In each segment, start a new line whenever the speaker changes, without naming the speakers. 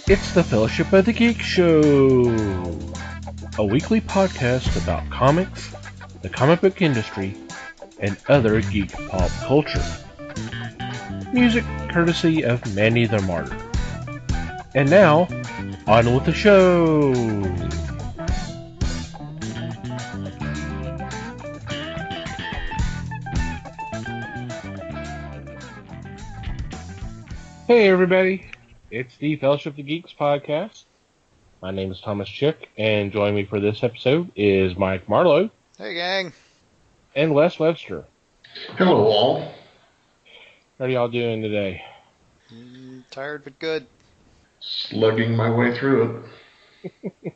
It's the Fellowship of the Geek Show, a weekly podcast about comics, the comic book industry, and other geek pop culture. Music courtesy of Manny the Martyr. And now, on with the show! Hey everybody, it's the Fellowship of the Geeks podcast. My name is Thomas Chick, and joining me for this episode is Mike Marlowe.
Hey gang.
And Wes Webster.
Hello all.
How are y'all doing today?
Tired but good.
Slugging my way through it.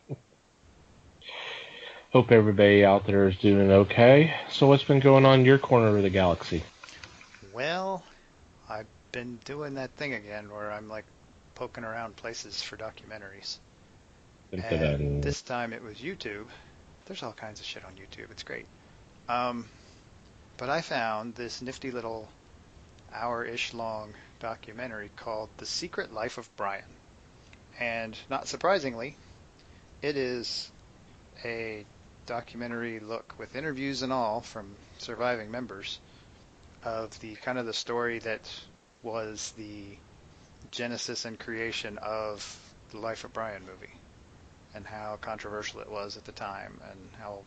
Hope everybody out there is doing okay. So what's been going on in your corner of the galaxy?
Well, I've been doing that thing again where I'm like poking around places for documentaries. And this time it was YouTube. There's all kinds of shit on YouTube. It's great. But I found this nifty little hour-ish long documentary called The Secret Life of Brian. And not surprisingly, it is a documentary look with interviews and all from surviving members of the kind of the story that was the genesis and creation of the Life of Brian movie and how controversial it was at the time and how,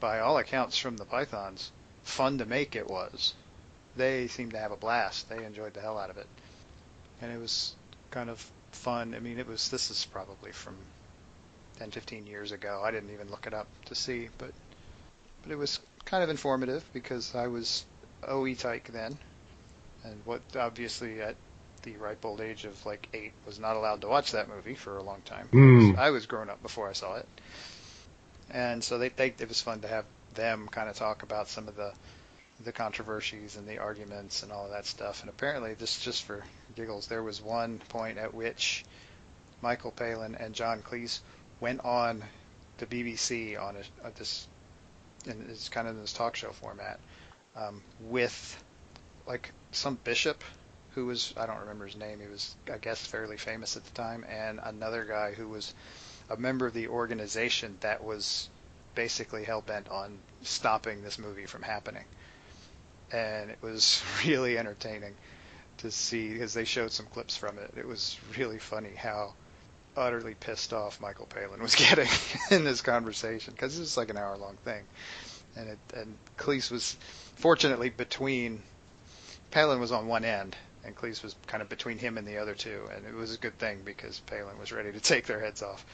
by all accounts from the Pythons, fun to make it was. They seemed to have a blast. They enjoyed the hell out of it. And it was kind of fun. I mean, this is probably from 10, 15 years ago. I didn't even look it up to see, but it was kind of informative because I was OE tyke then, and what obviously at the ripe old age of like 8 was not allowed to watch that movie for a long time. I was grown up before I saw it, and so it was fun to have them kind of talk about some of the controversies and the arguments and all of that stuff. And apparently, this just for giggles, there was one point at which Michael Palin and John Cleese went on the BBC on this kind of this talk show format with like some bishop who was, I don't remember his name, he was I guess fairly famous at the time, and another guy who was a member of the organization that was basically hell-bent on stopping this movie from happening. And it was really entertaining to see because they showed some clips from it. It was really funny how utterly pissed off Michael Palin was getting in this conversation because it was like an hour-long thing. And Cleese was fortunately between, Palin was on one end, and Cleese was kind of between him and the other two, and it was a good thing because Palin was ready to take their heads off.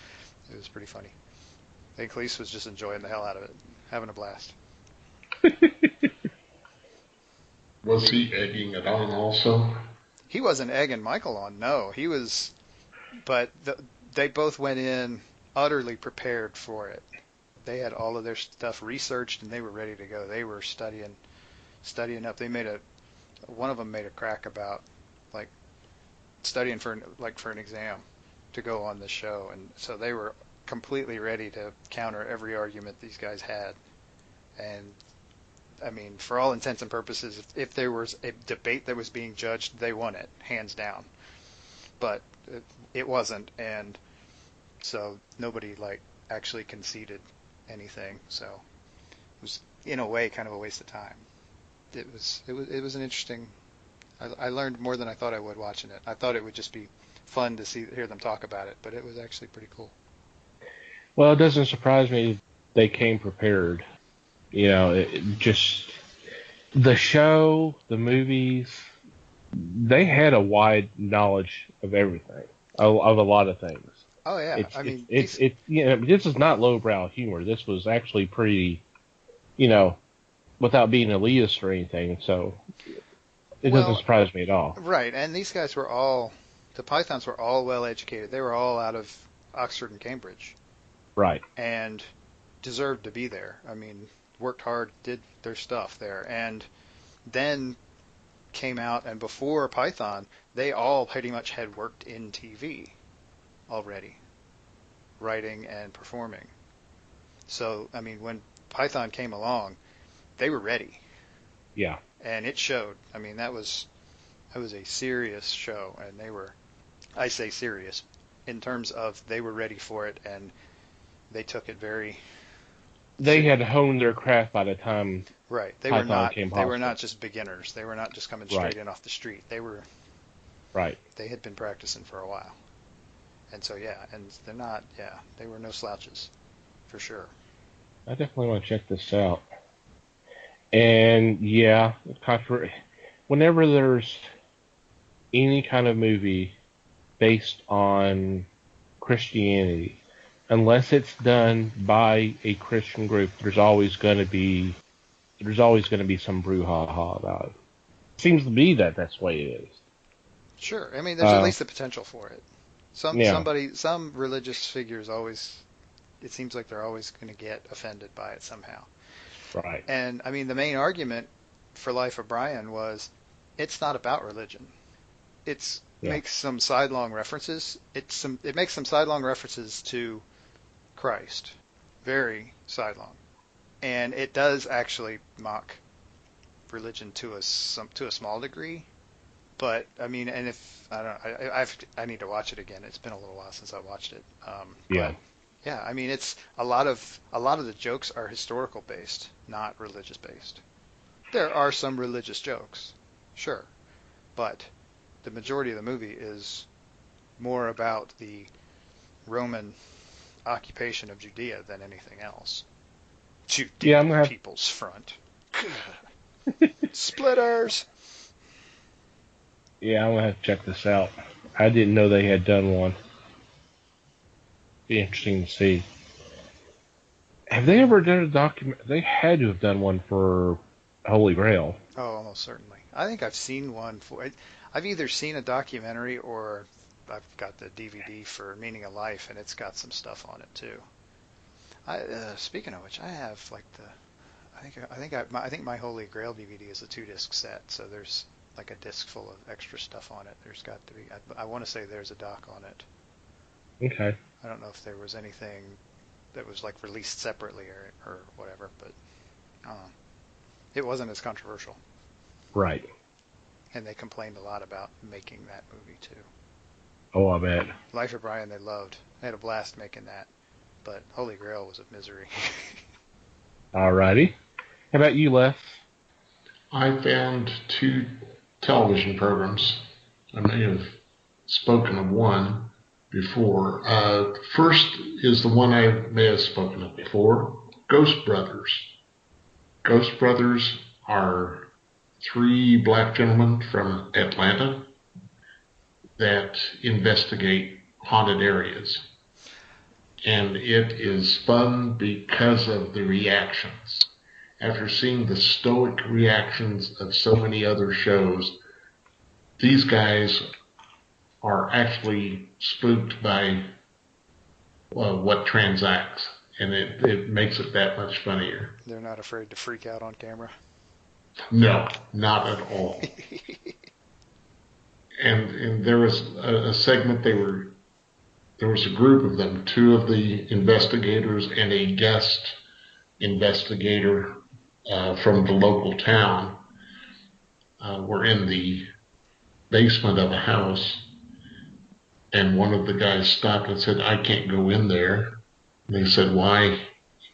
It was pretty funny. I think Cleese was just enjoying the hell out of it, having a blast.
Was he egging it on also?
He wasn't egging Michael on, no. He was, but they both went in utterly prepared for it. They had all of their stuff researched and they were ready to go. They were studying up. One of them made a crack about like studying for an exam to go on the show, and so they were completely ready to counter every argument these guys had. And I mean, for all intents and purposes, if there was a debate that was being judged, they won it hands down. But it wasn't, and so nobody like actually conceded anything, so it was in a way kind of a waste of time. It was an interesting. I learned more than I thought I would watching it. I thought it would just be fun to hear them talk about it, but it was actually pretty cool.
Well, it doesn't surprise me they came prepared. You know, just the show, the movies, they had a wide knowledge of everything, of a lot of things.
Oh yeah,
it's you know, this is not lowbrow humor. This was actually pretty, you know, without being elitist or anything. So it doesn't surprise me at all.
Right, and these guys were the Pythons were all well educated. They were all out of Oxford and Cambridge.
Right.
And deserved to be there. I mean, worked hard, did their stuff there, and then came out. And before Python, they all pretty much had worked in TV already, writing and performing. So, I mean, when Python came along, they were ready.
Yeah.
And it showed. I mean, that was a serious show, and they were, I say serious, in terms of they were ready for it and they took it very.
They had honed their craft by the time
Right.
Python came
They were
possible.
not just beginners. They were not just coming straight in off the street.
Right.
They had been practicing for a while. And so and they were no slouches for sure.
I definitely want to check this out. And yeah, whenever there's any kind of movie based on Christianity, unless it's done by a Christian group, there's always going to be some brouhaha about it. Seems to be that's the way it is.
Sure. I mean, there's at least the potential for it. Some religious figures always, it seems like they're always going to get offended by it somehow.
Right.
And I mean, the main argument for Life of Brian was, it's not about religion. Makes some sidelong references. It makes some sidelong references to Christ, very sidelong, and it does actually mock religion to a small degree. But I mean, and if I don't know, I need to watch it again. It's been a little while since I watched it. But yeah, I mean, it's a lot of the jokes are historical based, not religious based. There are some religious jokes, sure, but the majority of the movie is more about the Roman occupation of Judea than anything else. Judea People's Front. Splitters!
Yeah, I'm going to have to check this out. I didn't know they had done one. Be interesting to see. Have they ever done a document? They had to have done one for Holy Grail.
Oh, almost certainly. I think I've seen one for it. I've either seen a documentary or I've got the DVD for Meaning of Life, and it's got some stuff on it too. Speaking of which, I have like I think my Holy Grail DVD is a 2-disc set, so there's like a disc full of extra stuff on it. There's got to be. I want to say there's a doc on it.
Okay.
I don't know if there was anything that was like released separately or whatever, but it wasn't as controversial.
Right.
And they complained a lot about making that movie too.
Oh, I bet.
Life of Brian they loved. They had a blast making that. But Holy Grail was a misery.
Alrighty. How about you, Les?
I found 2 television programs. I may have spoken of one before. First is the one I may have spoken of before, Ghost Brothers. Ghost Brothers are 3 black gentlemen from Atlanta that investigate haunted areas. And it is fun because of the reactions. After seeing the stoic reactions of so many other shows, these guys are actually spooked by what transacts, and it makes it that much funnier.
They're not afraid to freak out on camera?
No, not at all. And there was a segment there was a group of them, 2 of the investigators and a guest investigator from the local town were in the basement of a house, and one of the guys stopped and said, "I can't go in there." And they said, "Why?"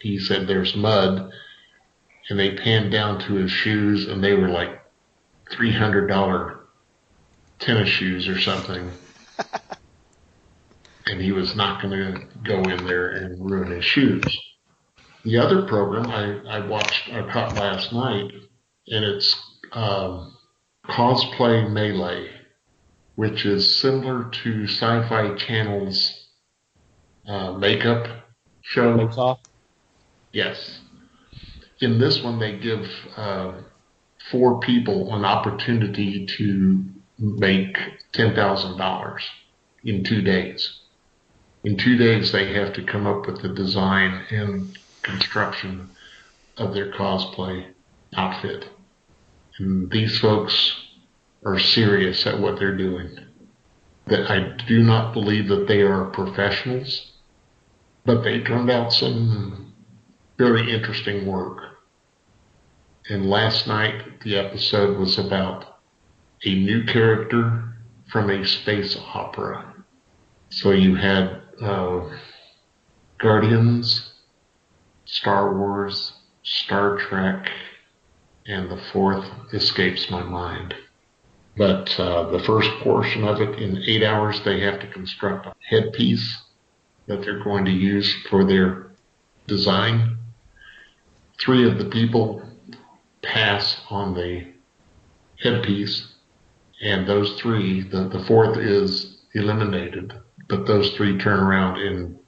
He said, "There's mud." And they panned down to his shoes, and they were like $300 tennis shoes or something. And he was not going to go in there and ruin his shoes. The other program I caught last night, and it's Cosplay Melee, which is similar to Sci-Fi Channel's makeup show.
Makes off?
Yes. In this one, they give 4 people an opportunity to make $10,000 in 2 days. In 2 days, they have to come up with the design and construction of their cosplay outfit. And these folks are serious at what they're doing. That I do not believe that they are professionals, but they turned out some very interesting work. And last night, the episode was about a new character from a space opera. So you had Guardians, Star Wars, Star Trek, and the fourth escapes my mind. But the first portion of it, in 8 hours, they have to construct a headpiece that they're going to use for their design. 3 of the people pass on the headpiece, and those 3, the fourth is eliminated, but those 3 turn around in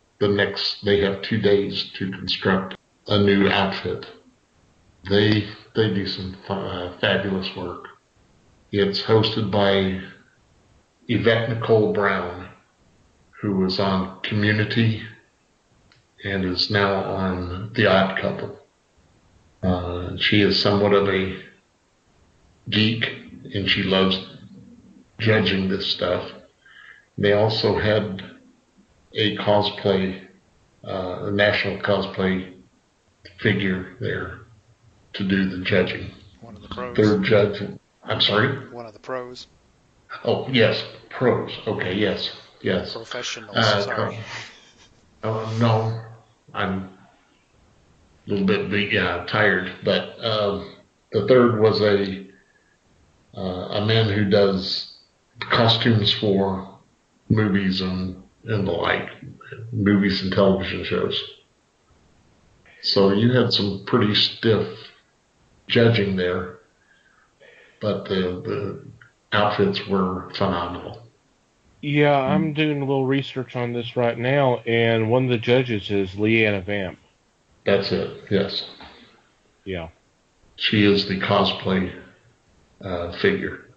they have 2 days to construct a new outfit. They do some fabulous work. It's hosted by Yvette Nicole Brown, who was on Community and is now on The Odd Couple. She is somewhat of a geek, and she loves judging this stuff. They also had a national cosplay figure there to do the judging.
One of the pros.
Third judge. I'm sorry?
One of the pros.
Oh, yes, pros. Okay, yes.
Professionals, sorry.
No, I'm a little bit tired, but the third was a man who does costumes for movies and the like, movies and television shows. So you had some pretty stiff judging there, but the outfits were phenomenal.
Yeah, I'm doing a little research on this right now, and one of the judges is Leanna Vamp.
That's it, yes.
Yeah.
She is the cosplay figure.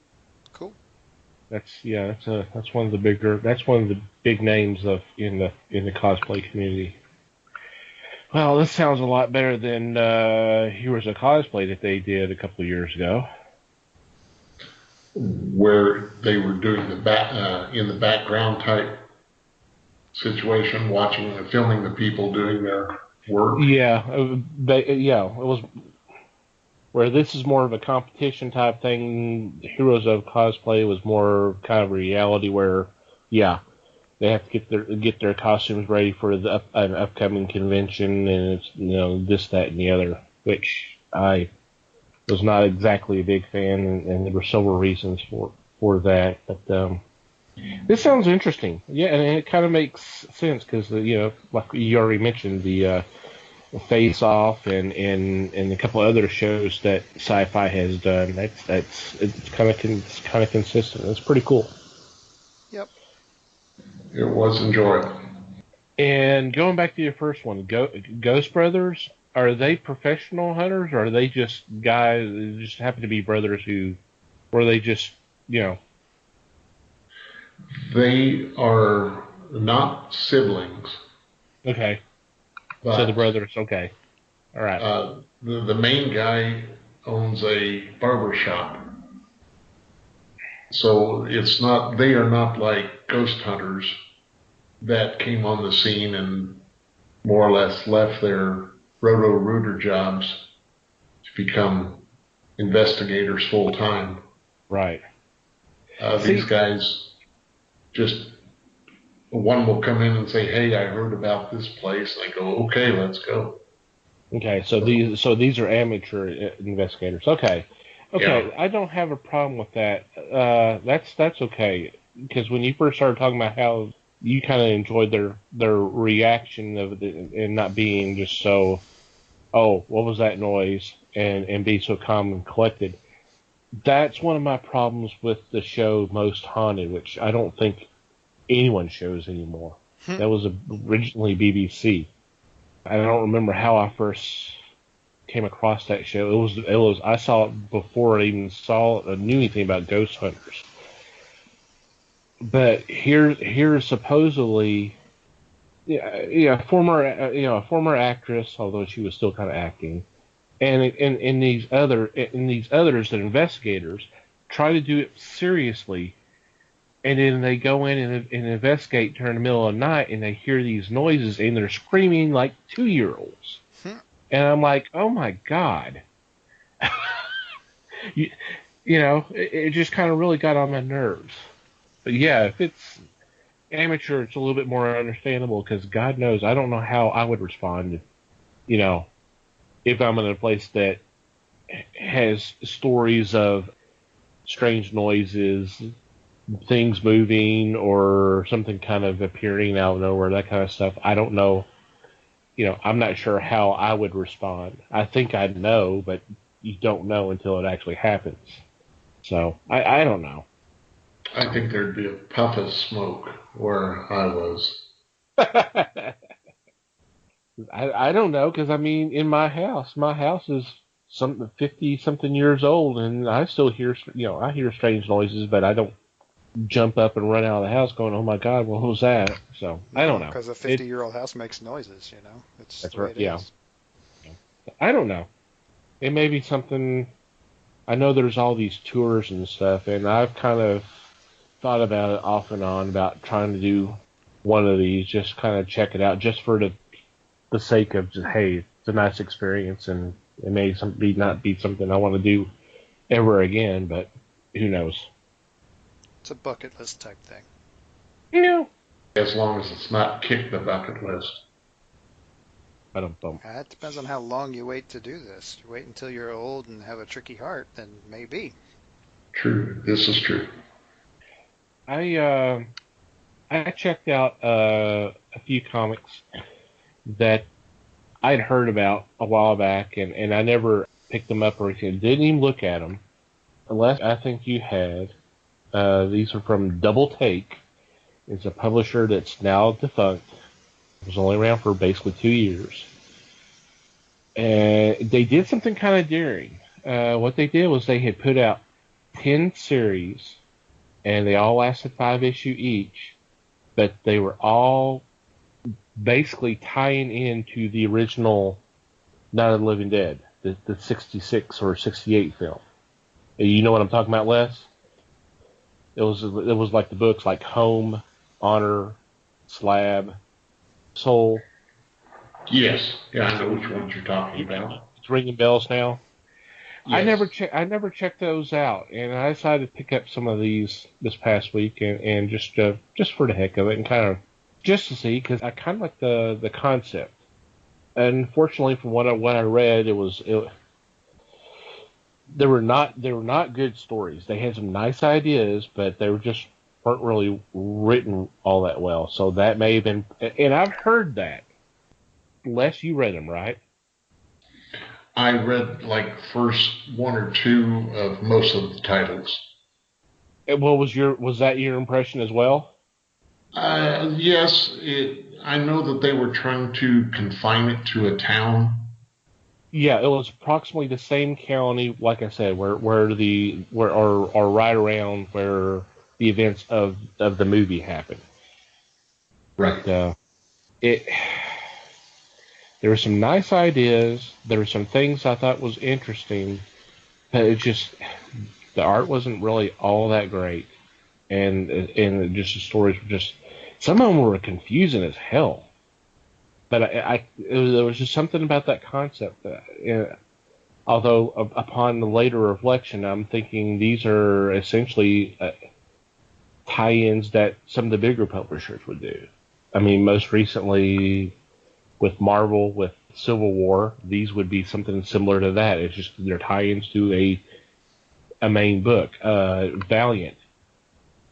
Cool.
That's one of the big names in the cosplay community. Well, this sounds a lot better than Heroes of Cosplay that they did a couple of years ago,
where they were doing in the background type situation, watching and filming the people doing their work.
Yeah, it was where this is more of a competition type thing. Heroes of Cosplay was more kind of a reality where, they have to get their costumes ready for an upcoming convention, and it's this, that, and the other, which I was not exactly a big fan, and there were several reasons for that. But this sounds interesting. Yeah, and it kind of makes sense because like you already mentioned, the Face Off and a couple of other shows that Sci-Fi has done. It's kind of consistent. It's pretty cool.
Yep.
It was enjoyable.
And going back to your first one, Ghost Brothers, are they professional hunters, or are they just guys who just happen to be brothers or are they just,
They are not siblings.
Okay. So the brothers, okay. All right.
The main guy owns a barber shop. So they are not like ghost hunters that came on the scene and more or less left their roto-rooter jobs to become investigators full time.
Right.
These guys just, one will come in and say, "Hey, I heard about this place." And I go, "Okay, let's go."
Okay, so these are amateur investigators. Okay,
Yeah.
I don't have a problem with that. That's okay, because when you first started talking about how you kind of enjoyed their reaction of it and not being just so, oh, what was that noise, and be so calm and collected. That's one of my problems with the show Most Haunted, which I don't think anyone shows anymore. That was originally BBC. I don't remember how I first came across that show. It was I saw it before I even knew anything about ghost hunters. But here supposedly, a former actress, although she was still kind of acting, and in these others, the investigators try to do it seriously. And then they go in and investigate during the middle of the night, and they hear these noises, and they're screaming like 2-year-olds. And I'm like, oh my God. it just kind of really got on my nerves. But yeah, amateur, it's a little bit more understandable because God knows I don't know how I would respond, you know, if I'm in a place that has stories of strange noises, things moving, or something kind of appearing out of nowhere, that kind of stuff. I don't know. I'm not sure how I would respond. I think I'd know, but you don't know until it actually happens. So I don't know.
I think there'd be a puff of smoke where I was.
I don't know because I mean, in my house is some 50 something years old, and I still hear I hear strange noises, but I don't jump up and run out of the house going, "Oh my God, what was that?" So I
No,
don't know.
because a 50-year-old house makes noises, It's
That's
the way
right.
it
Yeah,
is.
I don't know. It may be something. I know there's all these tours and stuff, and I've kind of thought about it off and on about trying to do one of these, just kind of check it out, just for the sake of just, hey, it's a nice experience, and it may not be something I want to do ever again, but who knows?
It's a bucket list type thing.
Yeah.
As long as it's not kick the bucket list.
I don't bump.
It depends on how long you wait to do this. You wait until you're old and have a tricky heart, then maybe.
True. This is true.
I checked out a few comics that I'd heard about a while back, and I never picked them up or anything. Didn't even look at them, unless I think you had. These are from Double Take. It's a publisher that's now defunct. It was only around for basically 2 years. And they did something kind of daring. What they did was they had put out 10 series, and they all lasted 5 issue each, but they were all basically tying into the original Night of the Living Dead, the 66 or 68 film. You know what I'm talking about, Les? It was like the books like Home, Honor, Slab, Soul.
Yes. Yeah, I know which ones you're talking about.
It's ringing bells now.
Yes.
I never checked those out, and I decided to pick up some of these this past week, and just for the heck of it, and kind of just to see, because I kind of like the concept. Unfortunately, from what I read, they were not good stories. They had some nice ideas, but they weren't really written all that well. So that may have been, and I've heard that. Les, you read them, right?
I read like first one or two of most of the titles.
And was that your impression as well?
Yes, I know that they were trying to confine it to a town.
Yeah, it was approximately the same county, like I said, or right around where the events of the movie happened.
Right.
It there were some nice ideas. There were some things I thought was interesting, but the art wasn't really all that great, and just the stories were just some of them were confusing as hell. But there was just something about that concept that, although upon the later reflection, I'm thinking these are essentially tie-ins that some of the bigger publishers would do. I mean, most recently with Marvel, with Civil War, these would be something similar to that. It's just they're tie-ins to a main book. Valiant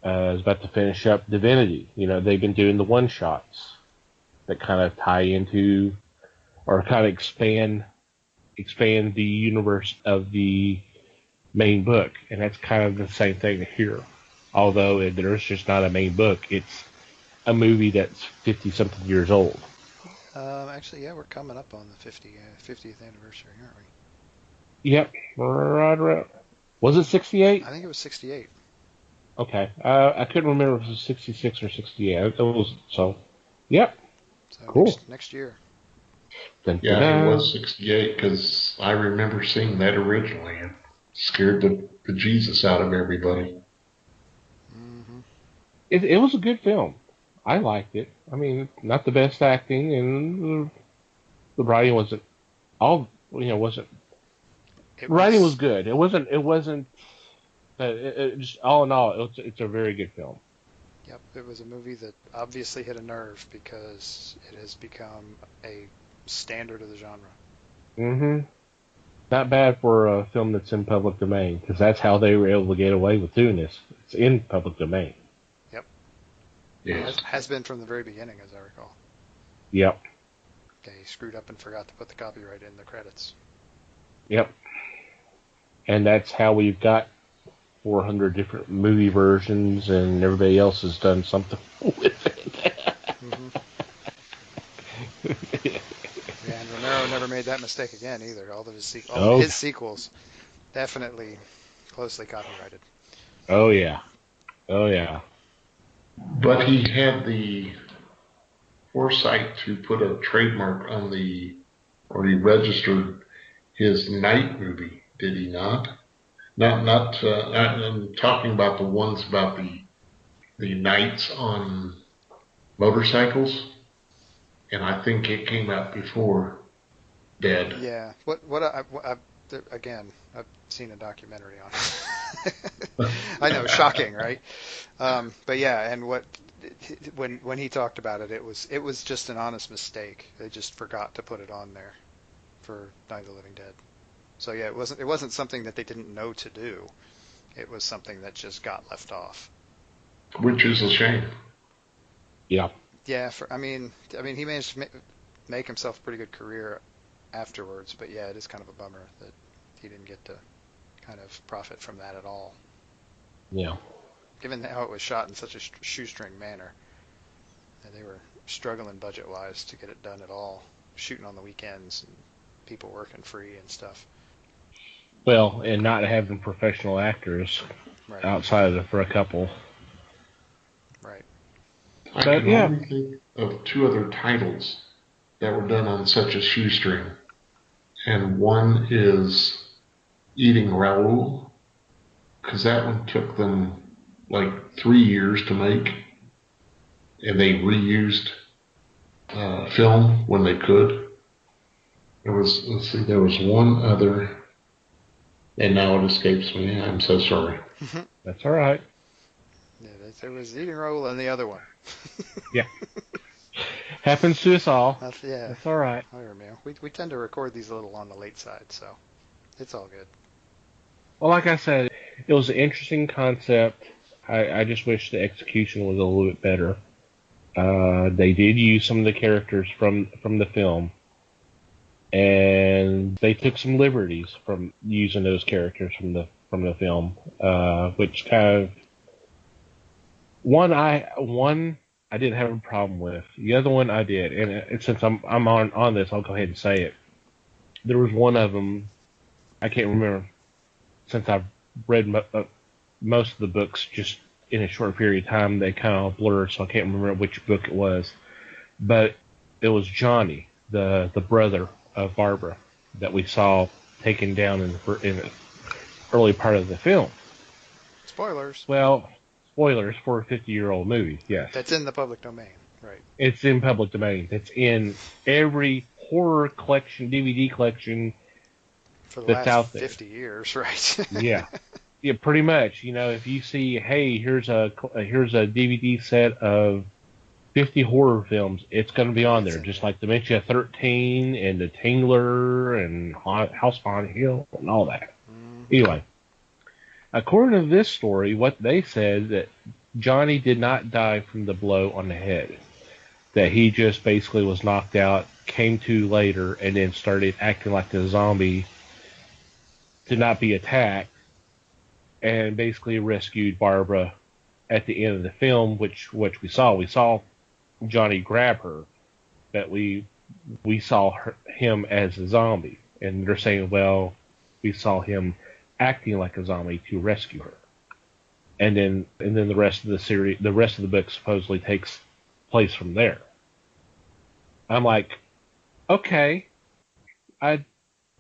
is about to finish up Divinity. They've been doing the one-shots that kind of tie into or kind of expand the universe of the main book, and that's kind of the same thing here. Although there's just not a main book, it's a movie that's 50 something years old.
Actually, yeah, we're coming up on the 50th anniversary, aren't we?
Yep, right around. Was it 68?
I think it was 68.
Okay, I couldn't remember if it was 66 or 68. It was so. Yep.
So
Cool.
Next year.
Yeah, it was 68 because I remember seeing that originally and scared the Jesus out of everybody.
Mm-hmm.
It was a good film. I liked it. I mean, not the best acting, and the writing wasn't all. Wasn't. The writing was good. It wasn't. It wasn't. Just all in all, it's a very good film.
Yep, it was a movie that obviously hit a nerve because it has become a standard of the genre.
Mm-hmm. Not bad for a film that's in public domain, because that's how they were able to get away with doing this. It's in public domain.
Yep.
Yes.
Has been from the very beginning, as I recall.
Yep.
They screwed up and forgot to put the copyright in the credits.
Yep. And that's how we've got 400 different movie versions, and everybody else has done something with it.
Mm-hmm. Yeah, and Romero never made that mistake again either. All of his sequels definitely closely copyrighted.
Oh yeah. Oh yeah.
But he had the foresight to put a trademark on or he registered his Night movie, did he not? I'm talking about the ones about the knights on motorcycles, and I think it came out before Dead.
Yeah. Again, I've seen a documentary on it. I know, shocking, right? But yeah, and when he talked about it, it was just an honest mistake. They just forgot to put it on there for Night of the Living Dead. So yeah, it wasn't something that they didn't know to do. It was something that just got left off.
Which is a shame.
Yeah.
Yeah, I mean, he managed to make himself a pretty good career afterwards, but yeah, it is kind of a bummer that he didn't get to kind of profit from that at all.
Yeah.
Given how it was shot in such a shoestring manner, and they were struggling budget-wise to get it done at all, shooting on the weekends and people working free and stuff.
Well, and not having professional actors
Right.
outside of it for a couple.
Right.
I can only think of two other titles that were done on such a shoestring. And one is Eating Raoul, because that one took them like 3 years to make, and they reused film when they could. There was one other, and now it escapes me. I'm so sorry.
That's all right.
Yeah, there was Eating Raoul and the other one.
Yeah. Happens to us all.
That's
all right.
We tend to record these a little on the late side, so it's all good.
Well, like I said, it was an interesting concept. I just wish the execution was a little bit better. They did use some of the characters from the film, and they took some liberties from using those characters from the film, which kind of one I didn't have a problem with. The other one I did, and since I'm on this, I'll go ahead and say it. There was one of them, I can't remember, since I've read most of the books just in a short period of time, they kind of blur, so I can't remember which book it was. But it was Johnny, the brother of Barbara, that we saw taken down in the early part of the film.
Spoilers.
Well, spoilers for a 50-year-old movie, yes.
That's in the public domain, right?
It's in public domain. It's in every horror collection, DVD collection
for the
that's
last
out there.
50 years, right?
Yeah. Yeah, pretty much. If you see, hey, here's a DVD set of 50 horror films, it's going to be on there, just like Dementia 13 and The Tingler and House on Hill and all that. Anyway, according to this story, what they said that Johnny did not die from the blow on the head, that he just basically was knocked out, came to later, and then started acting like a zombie to not be attacked, and basically rescued Barbara at the end of the film, which we saw. We saw Johnny grab her, but we saw him as a zombie, and they're saying, well, we saw him acting like a zombie to rescue her, and then the rest of the series, the rest of the book supposedly takes place from there. I'm like, okay, I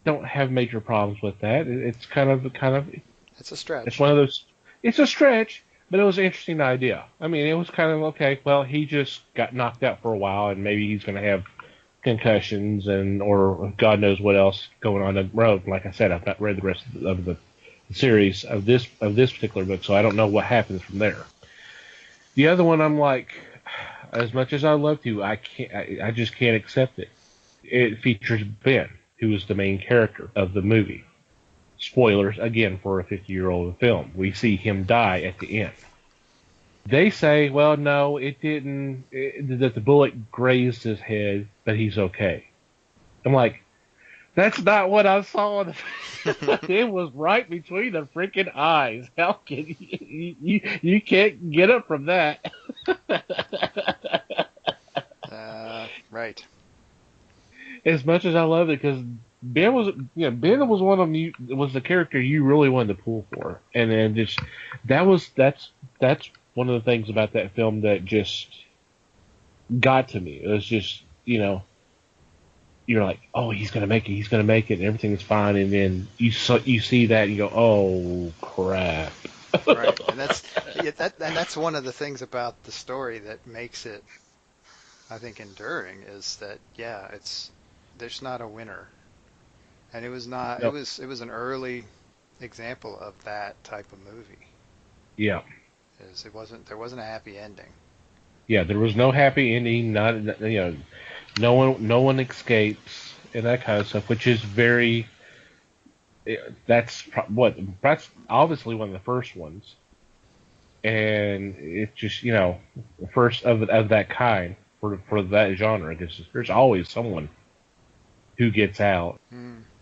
don't have major problems with that. It's kind of
it's a stretch.
It's one of those. It's a stretch, but it was an interesting idea. I mean, it was kind of okay. Well, he just got knocked out for a while, and maybe he's going to have concussions or God knows what else going on the road. Like I said, I've not read the rest of the series of this particular book, so I don't know what happens from there. The other one, I'm like, as much as I love to, I can't. I just can't accept it. It features Ben, who is the main character of the movie. Spoilers again for a 50-year-old film. We see him die at the end. They say, well, no, it didn't. That the bullet grazed his head, but he's okay. I'm like, that's not what I saw. It was right between the freaking eyes. How can you can't get up from that?
Right.
As much as I love it, because Ben was one of them. Was the character you really wanted to pull for, and then just that's one of the things about that film that just got to me. It was just you're like, oh, he's gonna make it, and everything's fine, and then you see that and you go, oh crap.
Right, and that's one of the things about the story that makes it, I think, enduring is that there's not a winner, and it was not
Nope.
it was an early example of that type of movie.
Yeah.
There wasn't a happy ending.
Yeah, there was no happy ending. Not no one escapes and that kind of stuff, which is very. That's obviously one of the first ones, and it's just first of that kind for that genre. Because there's always someone who gets out.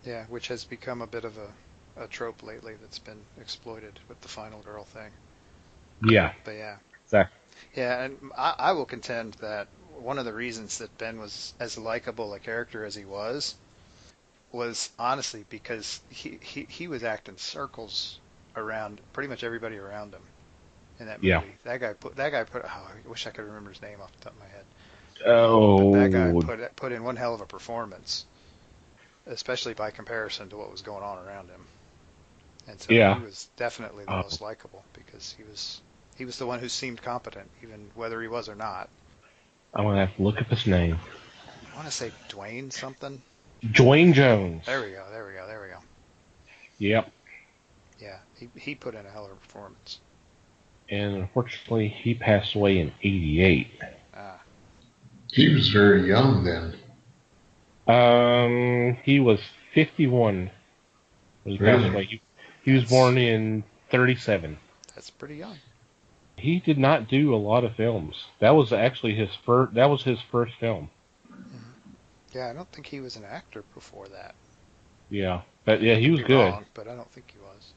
Yeah, which has become a bit of a trope lately that's been exploited with the final girl thing.
Yeah.
But yeah.
Exactly.
Yeah, and I will contend that one of the reasons that Ben was as likable a character as he was honestly because he was acting circles around pretty much everybody around him in that movie.
Yeah.
That guy put. Oh, I wish I could remember his name off the top of my head.
Oh.
But that guy put in one hell of a performance, especially by comparison to what was going on around him. And so
Yeah.
he was definitely the most likable because he was the one who seemed competent, even whether he was or not.
I'm gonna have to look up his name.
I want to say Dwayne something.
Dwayne Jones.
There we go.
Yep.
Yeah, he put in a hell of a performance.
And unfortunately, he passed away in '88.
He was very young then.
He was 51 when he passed away. He was born in '37.
That's pretty young.
He did not do a lot of films. That was actually his first. That was his first film.
Yeah, I don't think he was an actor before that.
Yeah, but yeah, he was good.
Wrong, but I don't think he was.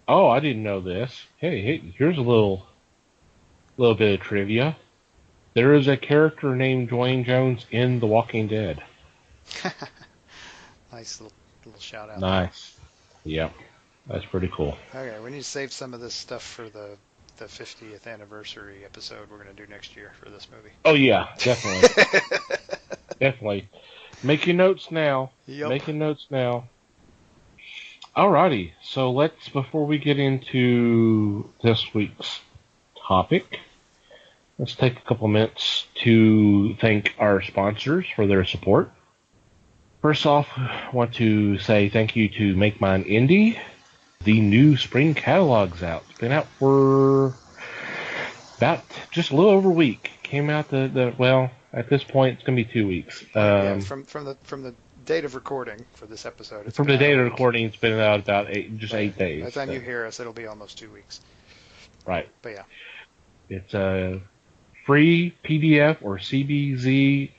Oh, I didn't know this. Hey, here's a little bit of trivia. There is a character named Dwayne Jones in The Walking Dead.
Nice little shout out.
Nice. Yep, that's pretty cool.
Okay, we need to save some of this stuff for the 50th anniversary episode we're going to do next year for this movie.
Oh yeah, definitely. Definitely. Make your notes now.
Yep.
Making notes now. Alrighty, so before we get into this week's topic, let's take a couple minutes to thank our sponsors for their support. First off, I want to say thank you to Make Mine Indie. The new spring catalog's out. It's been out for about just a little over a week. Came out at this point it's going to be 2 weeks.
From the date of recording for this episode.
From the date of recording, it's been out about 8 days.
By the time you hear us, it'll be almost 2 weeks.
Right.
But yeah.
It's a free PDF or CBZ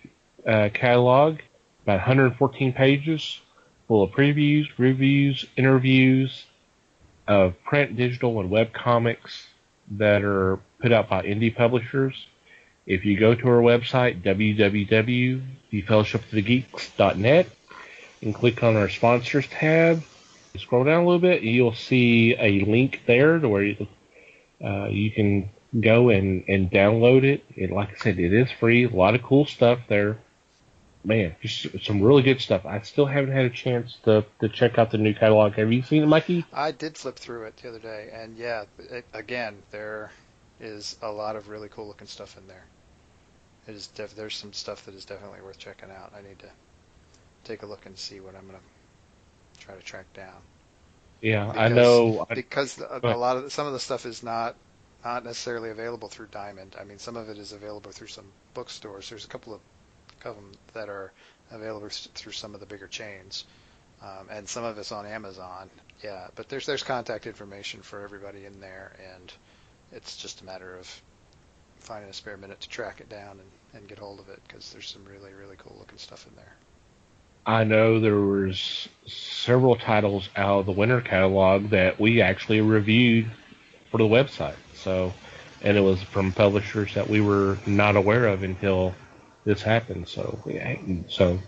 catalog, about 114 pages, full of previews, reviews, interviews of print, digital, and web comics that are put out by indie publishers. If you go to our website, www.thefellowshipofthegeeks.net, and click on our sponsors tab, scroll down a little bit, and you'll see a link there to where you can go and download it. And like I said, it is free. A lot of cool stuff there. Man, just some really good stuff. I still haven't had a chance to check out the new catalog. Have you seen it, Mikey?
I did flip through it the other day, and yeah, again, there is a lot of really cool looking stuff in there. There's some stuff that is definitely worth checking out. I need to take a look and see what I'm going to try to track down.
Yeah, I know.
Because some of the stuff is not not necessarily available through Diamond. I mean, some of it is available through some bookstores. There's a couple of them that are available through some of the bigger chains, and some of it's on Amazon. Yeah, but there's contact information for everybody in there, and it's just a matter of finding a spare minute to track it down and get hold of it, because there's some really, really cool looking stuff in there.
I know there was several titles out of the winter catalog that we actually reviewed for the website. So, and it was from publishers that we were not aware of until this happened. So, yeah, so.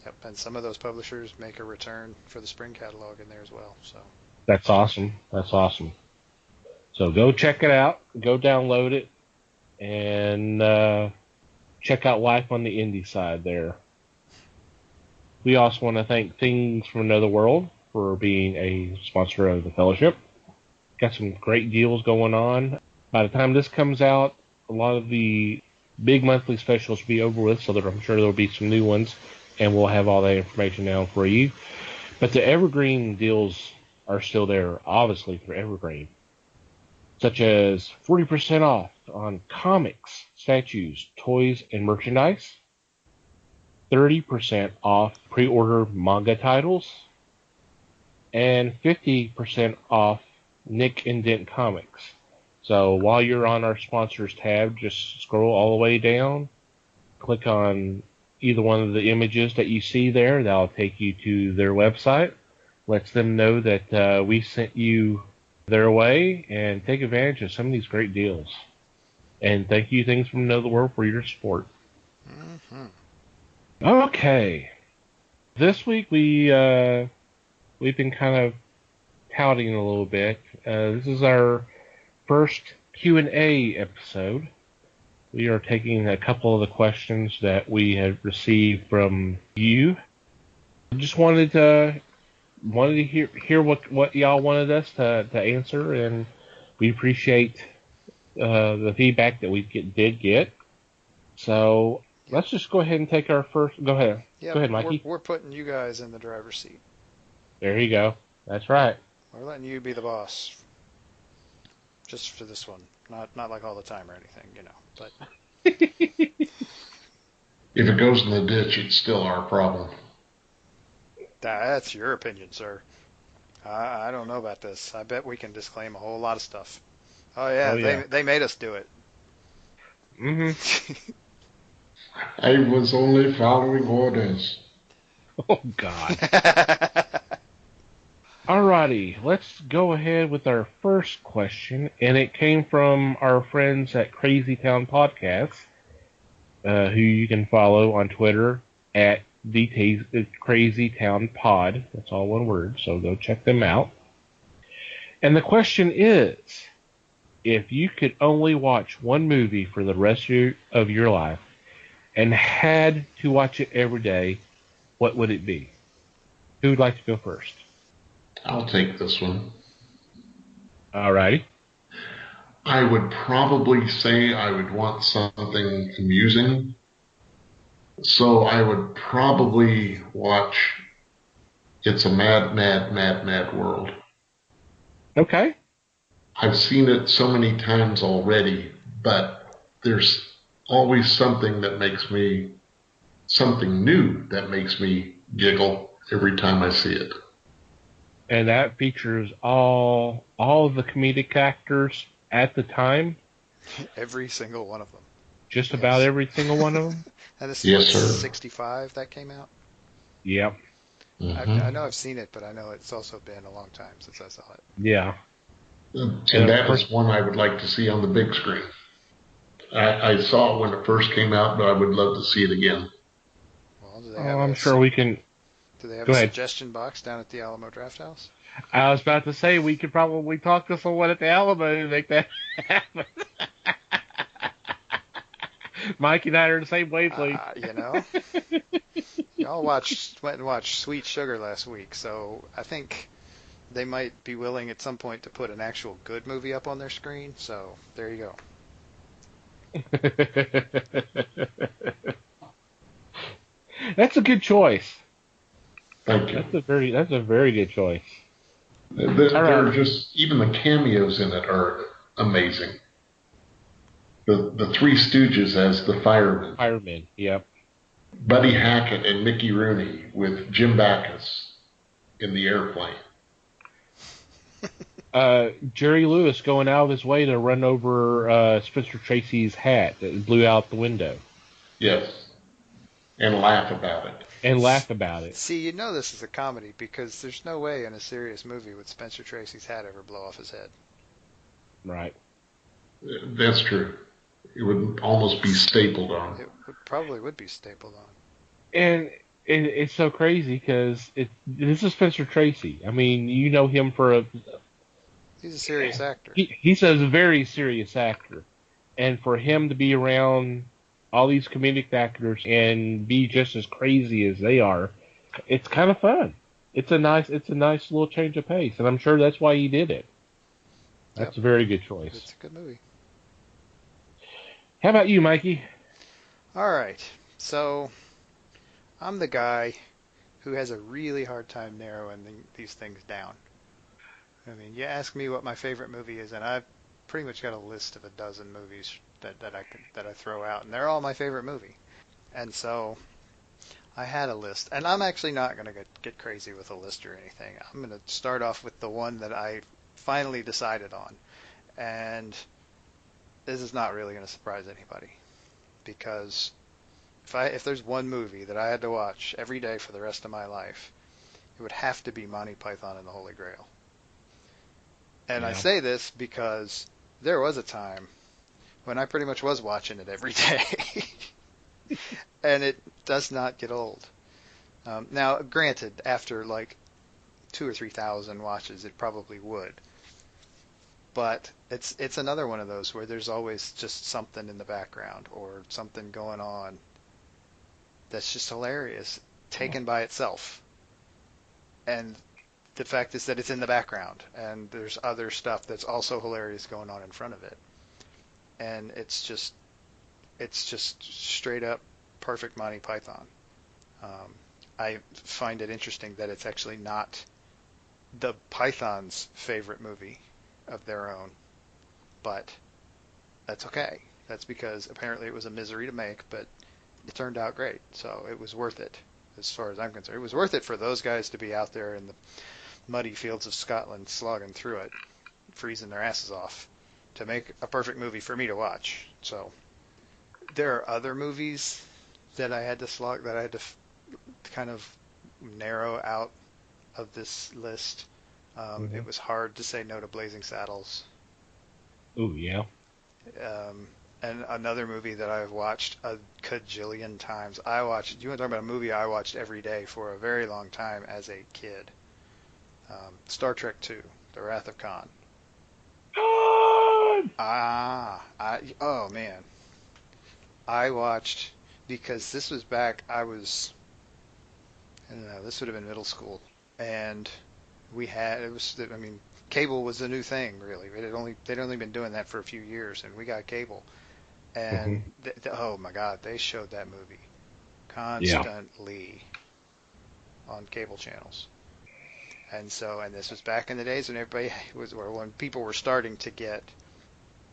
Yep, and some of those publishers make a return for the spring catalog in there as well. So.
That's awesome. That's awesome. So go check it out. Go download it, and check out Life on the Indie side there. We also want to thank Things from Another World for being a sponsor of the Fellowship. Got some great deals going on. By the time this comes out, a lot of the big monthly specials will be over with, so that I'm sure there will be some new ones, and we'll have all that information down for you. But the evergreen deals are still there, obviously, for evergreen, such as 40% off on comics, statues, toys, and merchandise, 30% off pre-order manga titles, and 50% off Nick and Dent comics. So while you're on our sponsors tab, just scroll all the way down, click on either one of the images that you see there. That'll take you to their website, lets them know that we sent you their way, and take advantage of some of these great deals. And thank you, Things from Another World, for your support.
Mm-hmm.
Okay. This week we've been kind of touting a little bit. This is our first Q&A episode. We are taking a couple of the questions that we had received from you. I just wanted to hear what y'all wanted us to answer, and we appreciate the feedback that we did get. So let's just go ahead and take our first. Go ahead.
Yeah,
go ahead, Mikey.
We're putting you guys in the driver's seat.
There you go. That's right.
We're letting you be the boss. Just for this one. Not like all the time or anything, you know. But
if it goes in the ditch, it's still our problem.
That's your opinion, sir. I don't know about this. I bet we can disclaim a whole lot of stuff. Oh yeah. They made us do it.
Mm-hmm.
I was only following orders.
Oh, God. Alrighty, let's go ahead with our first question, and it came from our friends at Crazy Town Podcast, who you can follow on Twitter at the Crazy Town Pod. That's all one word, so go check them out. And the question is, if you could only watch one movie for the rest of your life and had to watch it every day, what would it be? Who would like to go first?
I'll take this one.
Alrighty.
I would probably say I would want something amusing. So I would probably watch It's a Mad, Mad, Mad, Mad World.
Okay.
I've seen it so many times already, but there's always something new that makes me giggle every time I see it.
And that features all of the comedic actors at the time.
Every single one of them.
Just about every single one of them.
And this is 65 that came out?
Yep.
Mm-hmm.
I know I've seen it, but I know it's also been a long time since I saw it.
Yeah.
And that was one I would like to see on the big screen. I saw it when it first came out, but I would love to see it again.
Well,
I'm sure we can.
Do they have a suggestion box down at the Alamo Drafthouse?
I was about to say we could probably talk to someone at the Alamo to make that happen. Mike and I are the same wavelength.
You know, y'all went and watched Sweet Sugar last week, so I think they might be willing at some point to put an actual good movie up on their screen. So there you go.
That's a good choice.
Thank you.
That's a very good choice.
They're just, even the cameos in it are amazing. The Three Stooges as the firemen.
Firemen, yep.
Buddy Hackett and Mickey Rooney with Jim Backus in the airplane.
Jerry Lewis going out of his way to run over Spencer Tracy's hat that blew out the window.
Yes. And laugh about it.
And laugh about it.
See, you know this is a comedy because there's no way in a serious movie would Spencer Tracy's hat ever blow off his head.
Right.
That's true. It would almost be stapled on.
It probably would be stapled on.
And it's so crazy because this is Spencer Tracy. I mean, you know him for
He's a serious actor.
He's a very serious actor. And for him to be around all these comedic actors and be just as crazy as they are, it's kind of fun. It's a nice little change of pace, and I'm sure that's why he did it. That's a very good choice.
It's a good movie.
How about you, Mikey?
All right. So I'm the guy who has a really hard time narrowing these things down. I mean, you ask me what my favorite movie is, and I've pretty much got a list of a dozen movies that I throw out, and they're all my favorite movie. And so I had a list, and I'm actually not going to get crazy with a list or anything. I'm going to start off with the one that I finally decided on, and this is not really going to surprise anybody, because if there's one movie that I had to watch every day for the rest of my life, it would have to be Monty Python and the Holy Grail. And I say this because there was a time when I pretty much was watching it every day. And it does not get old. Now, granted, after like 2,000 or 3,000 watches, it probably would. But it's another one of those where there's always just something in the background or something going on that's just hilarious, taken by itself. And the fact is that it's in the background, and there's other stuff that's also hilarious going on in front of it. And it's just straight up perfect Monty Python. I find it interesting that it's actually not the Python's favorite movie of their own, but that's okay. That's because apparently it was a misery to make, but it turned out great, so it was worth it as far as I'm concerned. It was worth it for those guys to be out there in the muddy fields of Scotland slogging through it, freezing their asses off, to make a perfect movie for me to watch. So there are other movies that I had to kind of narrow out of this list. It was hard to say no to Blazing Saddles.
Ooh, yeah.
And another movie that I've watched a cajillion times. You want to talk about a movie I watched every day for a very long time as a kid. Star Trek II, The Wrath of Khan. Oh man. I watched, because this was back, I don't know, this would have been middle school. And cable was a new thing, really. They'd only been doing that for a few years, and we got cable. And oh my God, they showed that movie constantly on cable channels. And this was back in the days when people were starting to get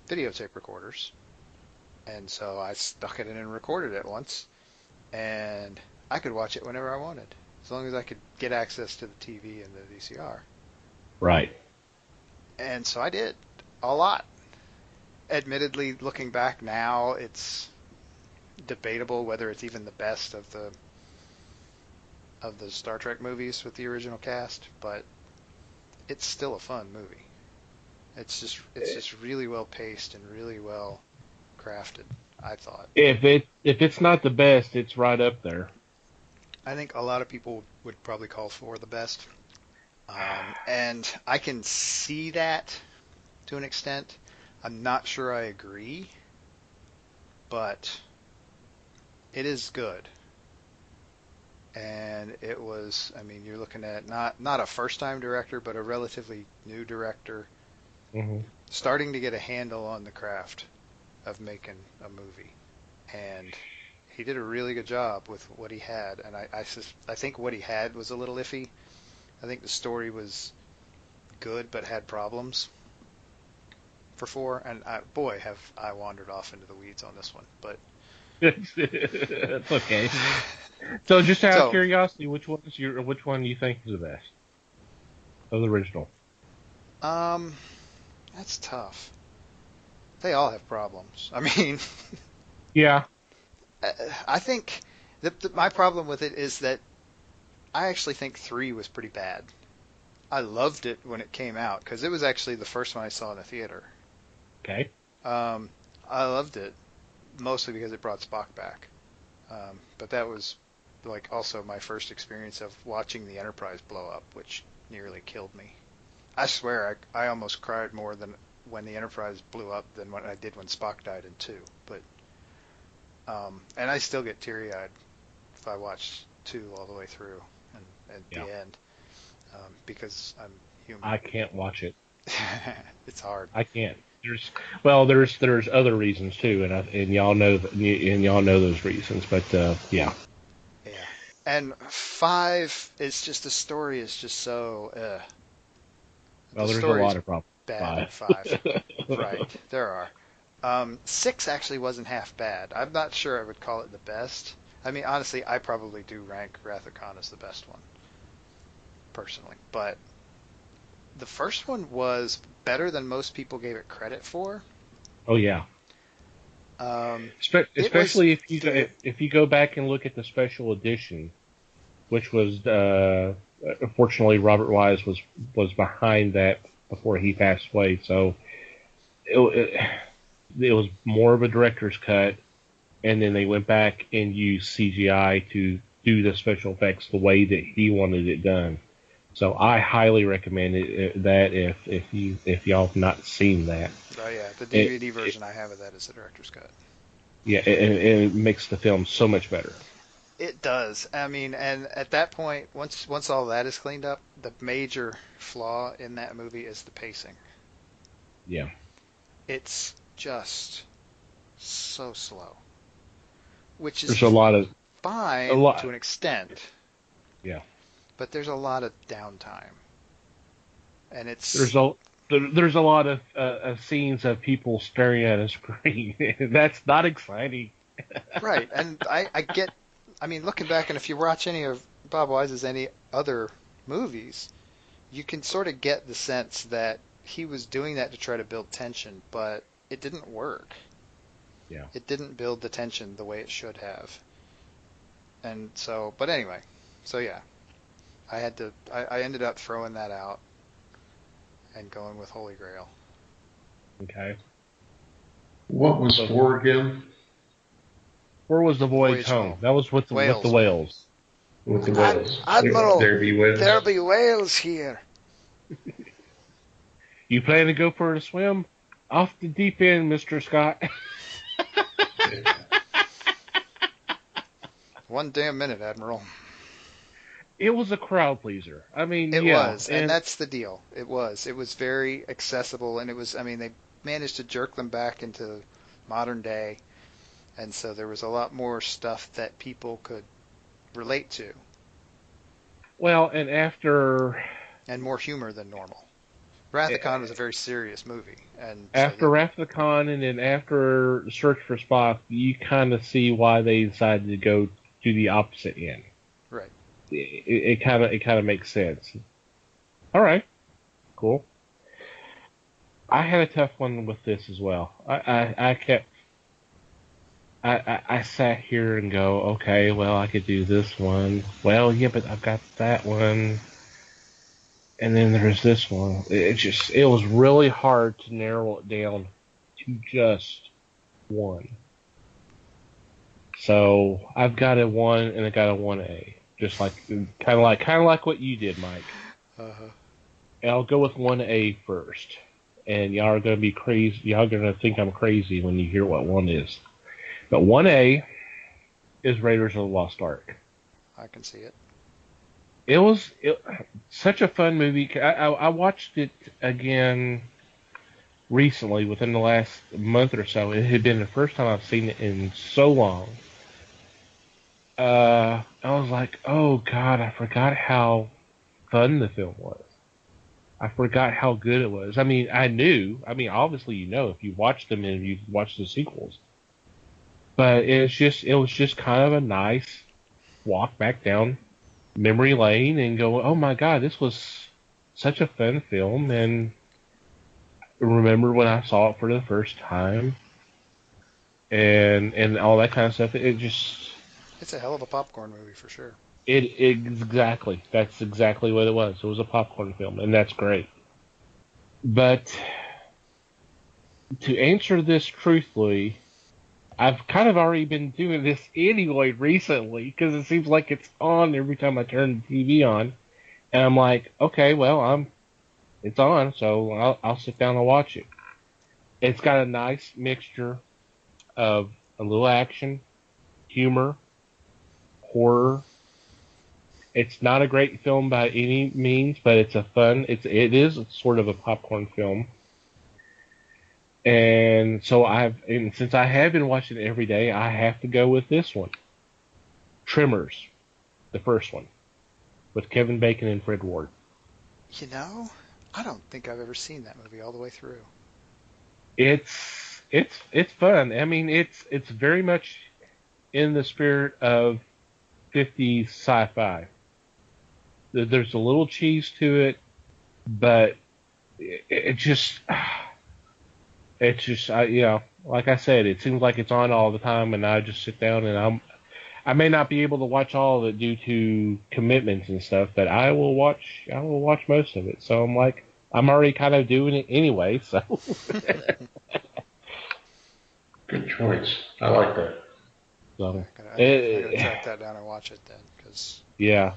videotape recorders. And so I stuck it in and recorded it once, and I could watch it whenever I wanted, as long as I could get access to the TV and the VCR.
Right.
And so I did a lot. Admittedly, looking back now, it's debatable whether it's even the best of the Star Trek movies with the original cast, but it's still a fun movie. It's just really well paced and really well crafted, I thought.
If it's not the best, it's right up there.
I think a lot of people would probably call for the best. And I can see that to an extent. I'm not sure I agree, but it is good. And it was, you're looking at not a first-time director, but a relatively new director, starting to get a handle on the craft of making a movie. And he did a really good job with what he had. And I think what he had was a little iffy. I think the story was good, but had problems. for 4, and boy, have I wandered off into the weeds on this one. But
it's okay. So, just out of
so
curiosity, which one do you think is the best of the original?
that's tough. They all have problems. I mean,
Yeah.
I think my problem with it is that I actually think 3 was pretty bad. I loved it when it came out because it was actually the first one I saw in a theater.
Okay.
I loved it mostly because it brought Spock back. But that was like also my first experience of watching the Enterprise blow up, which nearly killed me. I swear I almost cried more than when the Enterprise blew up than what I did when Spock died in 2. But and I still get teary-eyed if I watch 2 all the way through and at the end because I'm human.
I can't watch it.
It's hard.
I can't. There's other reasons too, and y'all know those reasons. But yeah.
Yeah. And 5 is just the story is just so.
Well, there's a lot of problems.
Bad in 5. Right, there are. 6 actually wasn't half bad. I'm not sure I would call it the best. I mean, honestly, I probably do rank Wrath of Khan as the best one, personally. But the first one was better than most people gave it credit for.
Oh yeah. Especially if you go back and look at the special edition, which was unfortunately Robert Wise was behind that before he passed away, so it was more of a director's cut, and then they went back and used CGI to do the special effects the way that he wanted it done. So I highly recommend that if y'all have not seen that.
Oh yeah, the DVD version I have of that is the director's cut.
Yeah, and it makes the film so much better.
It does. I mean, and at that point, once all that is cleaned up, the major flaw in that movie is the pacing.
Yeah.
It's just so slow, which is
there's a lot of
fine to an extent.
Yeah.
But there's a lot of downtime, and
there's a lot of scenes of people staring at a screen. That's not exciting.
Right, and I get. I mean, looking back, and if you watch any of Bob Wise's any other movies, you can sort of get the sense that he was doing that to try to build tension, but it didn't work.
Yeah.
It didn't build the tension the way it should have. And so, but anyway, so yeah, I ended up throwing that out and going with Holy Grail.
Okay.
What was 4 again?
4 was the Voyage Home. That was with the whales.
With the whales.
Admiral,
there be whales.
There be whales here.
You plan to go for a swim? Off the deep end, Mr. Scott.
One damn minute, Admiral.
It was a crowd pleaser. I mean,
it was, and that's the deal. It was very accessible, and it was. I mean, they managed to jerk them back into modern day, and so there was a lot more stuff that people could relate to.
Well, and
more humor than normal. Wrath of Khan was a very serious movie, and
after Wrath of Khan, and then after Search for Spock, you kind of see why they decided to go to the opposite end.
Right.
It kind of makes sense. All right, cool. I had a tough one with this as well. I sat here and go, okay, well, I could do this one. Well, yeah, but I've got that one. And then there's this one. It was really hard to narrow it down to just one. So I've got a 1 and I got a 1A. Just kind of like what you did, Mike.
Uh-huh.
And I'll go with 1A first. And y'all are going to be crazy. Y'all are going to think I'm crazy when you hear what 1 is. But 1A is Raiders of the Lost Ark.
I can see it.
It was such a fun movie. I watched it again recently, within the last month or so. It had been the first time I've seen it in so long. I was like, oh God, I forgot how fun the film was. I forgot how good it was. I mean, I knew. I mean, obviously, you know, if you watched them and if you watched the sequels. But it was just kind of a nice walk back down memory lane and go, oh my God, this was such a fun film. And remember when I saw it for the first time and all that kind of stuff.
It's a hell of a popcorn movie for sure.
Exactly. That's exactly what it was. It was a popcorn film, and that's great. But to answer this truthfully, I've kind of already been doing this anyway recently because it seems like it's on every time I turn the TV on, and I'm like, okay, well, it's on, so I'll sit down and watch it. It's got a nice mixture of a little action, humor, horror. It's not a great film by any means, but it is sort of a popcorn film. And so since I have been watching it every day, I have to go with this one. Tremors, the first one, with Kevin Bacon and Fred Ward.
You know, I don't think I've ever seen that movie all the way through.
It's fun. I mean, it's very much in the spirit of 50s sci-fi. There's a little cheese to it, but it's just, you know, like I said, it seems like it's on all the time, and I just sit down and I may not be able to watch all of it due to commitments and stuff, but I will watch most of it. So I'm like, I'm already kind of doing it anyway, so.
Good choice. I like that.
So,
I gotta track that down and watch it then, because
yeah.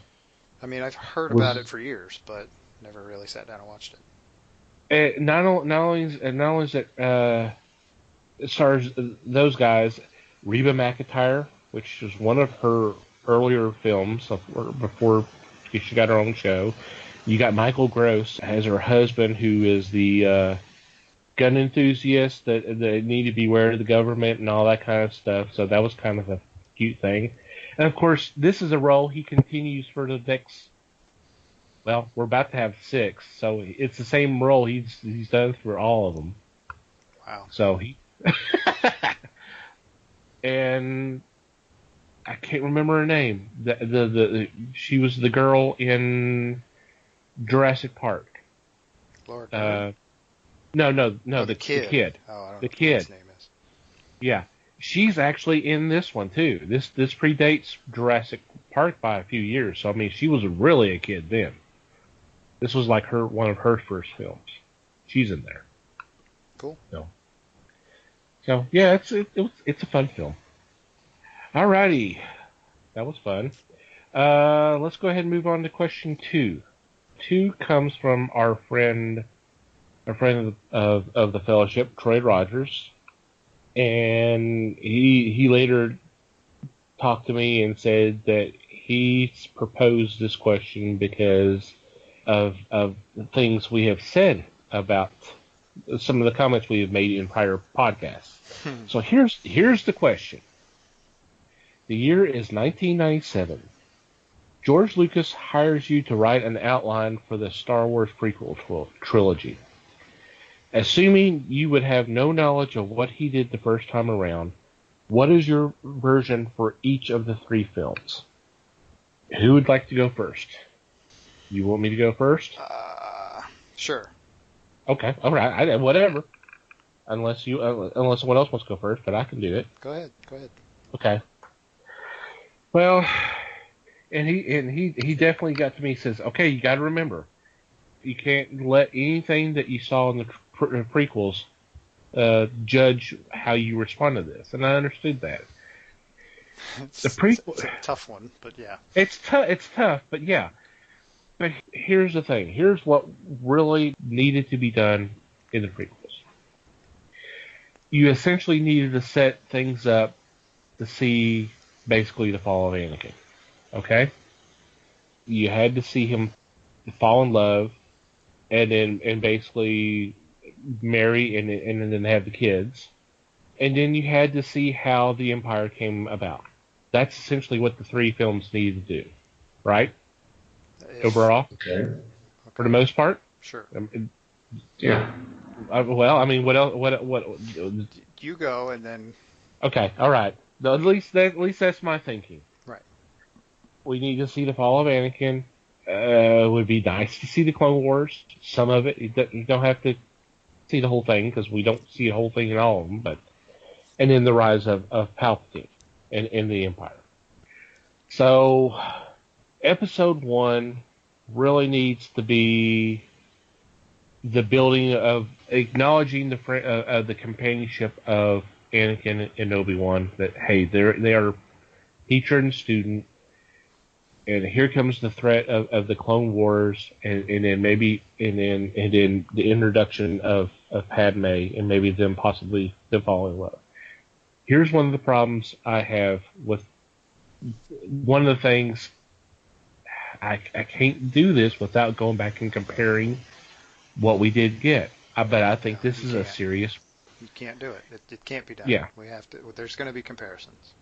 I mean, I've heard about it for years, but never really sat down and watched
it. Not only is it as far as those guys, Reba McEntire, which was one of her earlier films before she got her own show. You got Michael Gross as her husband, who is the gun enthusiast that need to beware of the government and all that kind of stuff. So that was kind of a cute thing. And of course, this is a role he continues for the next. Well, we're about to have 6, so it's the same role he's done for all of them.
Wow.
So he and I can't remember her name. She was the girl in Jurassic Park.
Laura.
No, the kid.
Oh, I don't know
the
what
kid.
His name is.
Yeah, she's actually in this one too. This predates Jurassic Park by a few years. So I mean, she was really a kid then. This was like one of her first films. She's in there.
Cool.
So yeah, it's a fun film. Alrighty, that was fun. Let's go ahead and move on to question 2. 2 comes from our friend of the fellowship, Troy Rogers, and he later talked to me and said that he proposed this question because of the things we have said about some of the comments we have made in prior podcasts. So here's the question. The year is 1997. George Lucas hires you to write an outline for the Star Wars prequel trilogy. Assuming you would have no knowledge of what he did the first time around, what is your version for each of the 3 films? Who would like to go first? You want me to go first?
Sure.
Okay, all right, whatever. Unless someone else wants to go first, but I can do it.
Go ahead.
Okay. Well, and he definitely got to me. He says, okay, you got to remember, you can't let anything that you saw in the prequels judge how you respond to this, and I understood that.
It's a tough one, but yeah.
It's tough, but yeah. But here's the thing. Here's what really needed to be done in the prequels. You essentially needed to set things up to see basically the fall of Anakin. Okay? You had to see him fall in love and basically marry and then have the kids. And then you had to see how the Empire came about. That's essentially what the 3 films needed to do. Right? Overall?
Okay.
For the most part?
Sure.
Yeah.
Well, I mean, what else? What?
You go, and then.
Okay, all right. At least that's my thinking.
Right.
We need to see the fall of Anakin. It would be nice to see the Clone Wars. Some of it, you don't have to see the whole thing because we don't see the whole thing in all of them. And then the rise of Palpatine and the Empire. So, Episode 1 really needs to be the building of acknowledging the companionship of Anakin and Obi-Wan. That hey, they are teacher and student, and here comes the threat of the Clone Wars, and then the introduction of Padme, and maybe them possibly them falling in love. Here's one of the problems I have with one of the things. I can't do this without going back and comparing what we did get. But I think this is a serious.
You can't do it. It can't be done.
Yeah.
We have to. There's going to be comparisons.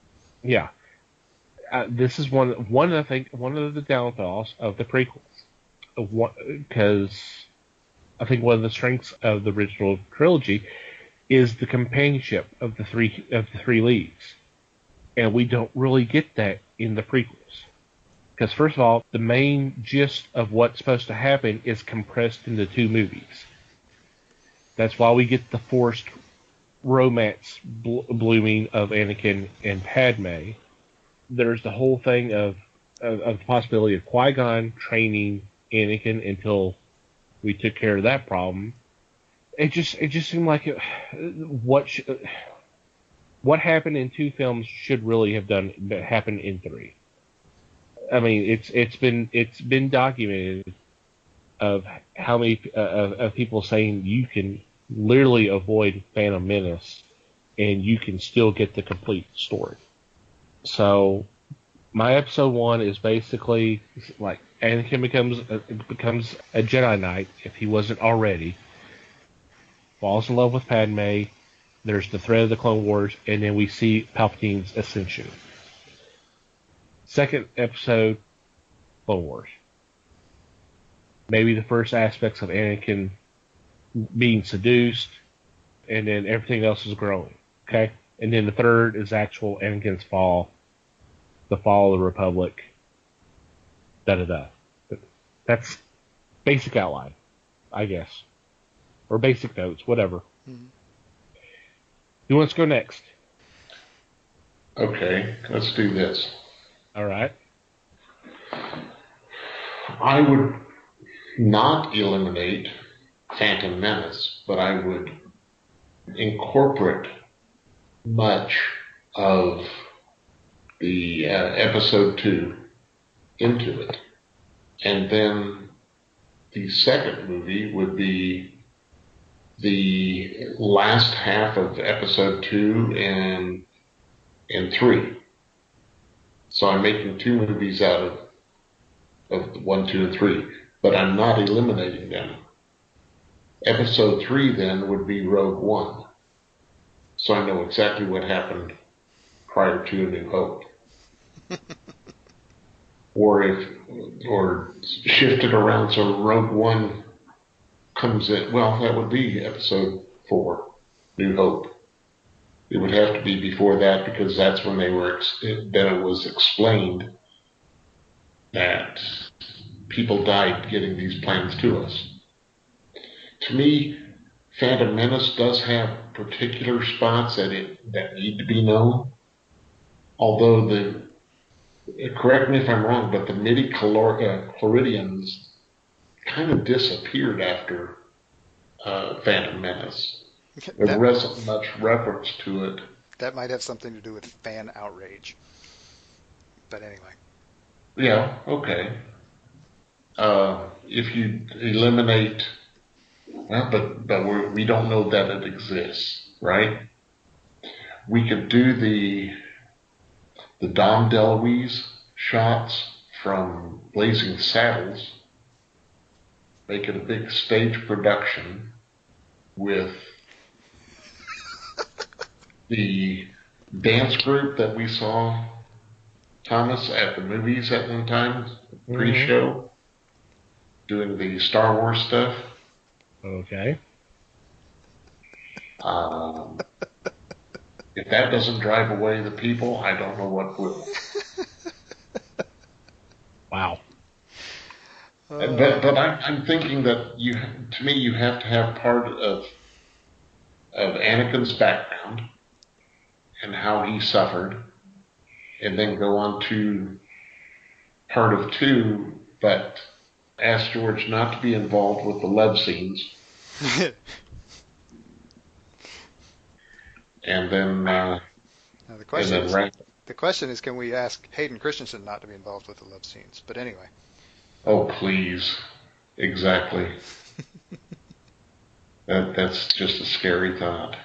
Yeah. This is one of the downfalls of the prequels, because I think one of the strengths of the original trilogy is the companionship of the three leads, and we don't really get that in the prequels. Because first of all, the main gist of what's supposed to happen is compressed into 2 movies. That's why we get the forced romance blooming of Anakin and Padme. There's the whole thing of the possibility of Qui-Gon training Anakin until we took care of that problem. It just seemed like what happened in 2 films should really have happened in 3. I mean, it's been documented of how many of people saying you can literally avoid Phantom Menace and you can still get the complete story. So my episode 1 is basically like Anakin becomes a Jedi Knight if he wasn't already, falls in love with Padme. There's the threat of the Clone Wars, and then we see Palpatine's ascension. Second episode, Clone Wars. Maybe the first aspects of Anakin being seduced, and then everything else is growing. Okay? And then the third is actual Anakin's fall, the fall of the Republic, da-da-da. That's basic outline, I guess. Or basic notes, whatever. Mm-hmm. Who wants to go next?
Okay, let's do this.
All right.
I would not eliminate Phantom Menace, but I would incorporate much of the episode 2 into it. And then the second movie would be the last half of episode 2 and 3. So I'm making 2 movies out of 1, 2, and 3, but I'm not eliminating them. Episode 3 then would be Rogue One. So I know exactly what happened prior to A New Hope. or shift it around so Rogue One comes in. Well, that would be episode 4, New Hope. It would have to be before that because that's when then it was explained that people died getting these plans to us. To me, Phantom Menace does have particular spots that need to be known. Although correct me if I'm wrong, but the midi-chloridians kind of disappeared after Phantom Menace. There wasn't much reference to it.
That might have something to do with fan outrage. But anyway.
Yeah, okay. If you eliminate... Well, but we don't know that it exists, right? We could do the Dom DeLuise shots from Blazing Saddles, make it a big stage production with the dance group that we saw, Thomas, at the movies at one time, pre-show, doing the Star Wars stuff.
Okay.
If that doesn't drive away the people, I don't know what will.
Wow.
But I'm thinking that to me, you have to have part of Anakin's background and how he suffered, and then go on to part of 2, but ask George not to be involved with the love scenes. And then,
now the question is,
right.
the question is, can we ask Hayden Christensen not to be involved with the love scenes? But anyway.
Oh, please. Exactly. That's just a scary thought.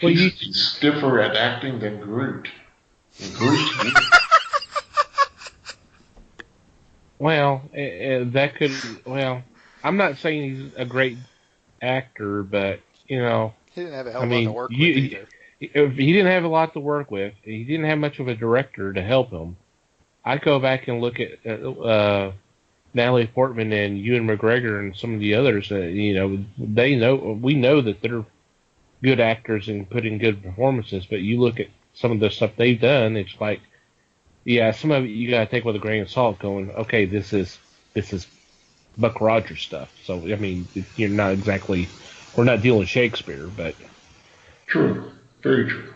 Well,
He's stiffer at acting than Groot. And Groot.
Well, that could. Well, I'm not saying he's a great actor, but
he didn't have a hell of a lot to work with either.
He didn't have a lot to work with. He didn't have much of a director to help him. I go back and look at Natalie Portman and Ewan McGregor and some of the others. We know that they're good actors and put in good performances. But you look at some of the stuff they've done, it's like, yeah, some of it you gotta take with a grain of salt. Going, okay, this is Buck Rogers stuff. So I mean, you're not exactly, we're not dealing Shakespeare, but
True, very true.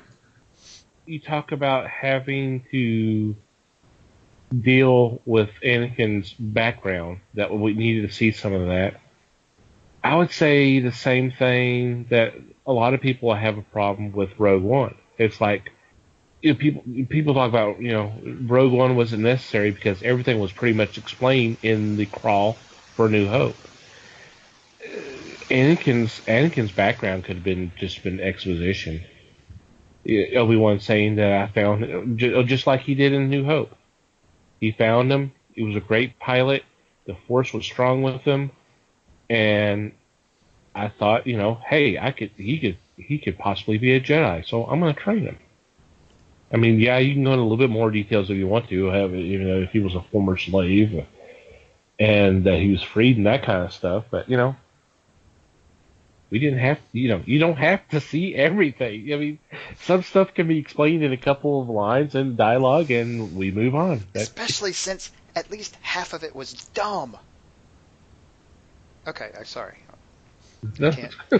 You talk about having to deal with Anakin's background, that we needed to see some of that. I would say the same thing that a lot of people have a problem with Rogue One. It's like, people talk about, Rogue One wasn't necessary because everything was pretty much explained in the crawl for New Hope. Anakin's background could have been exposition. Obi-Wan saying that I found, just like he did in New Hope. He found him. He was a great pilot. The Force was strong with him, and I thought, hey, he could possibly be a Jedi, so I'm going to train him. I mean, yeah, you can go into a little bit more details if you want to. If he was a former slave and that he was freed and that kind of stuff, but we didn't have, you don't have to see everything. I mean, some stuff can be explained in a couple of lines and dialogue, and we move on.
Especially since at least half of it was dumb. Okay, I'm sorry. I can't. I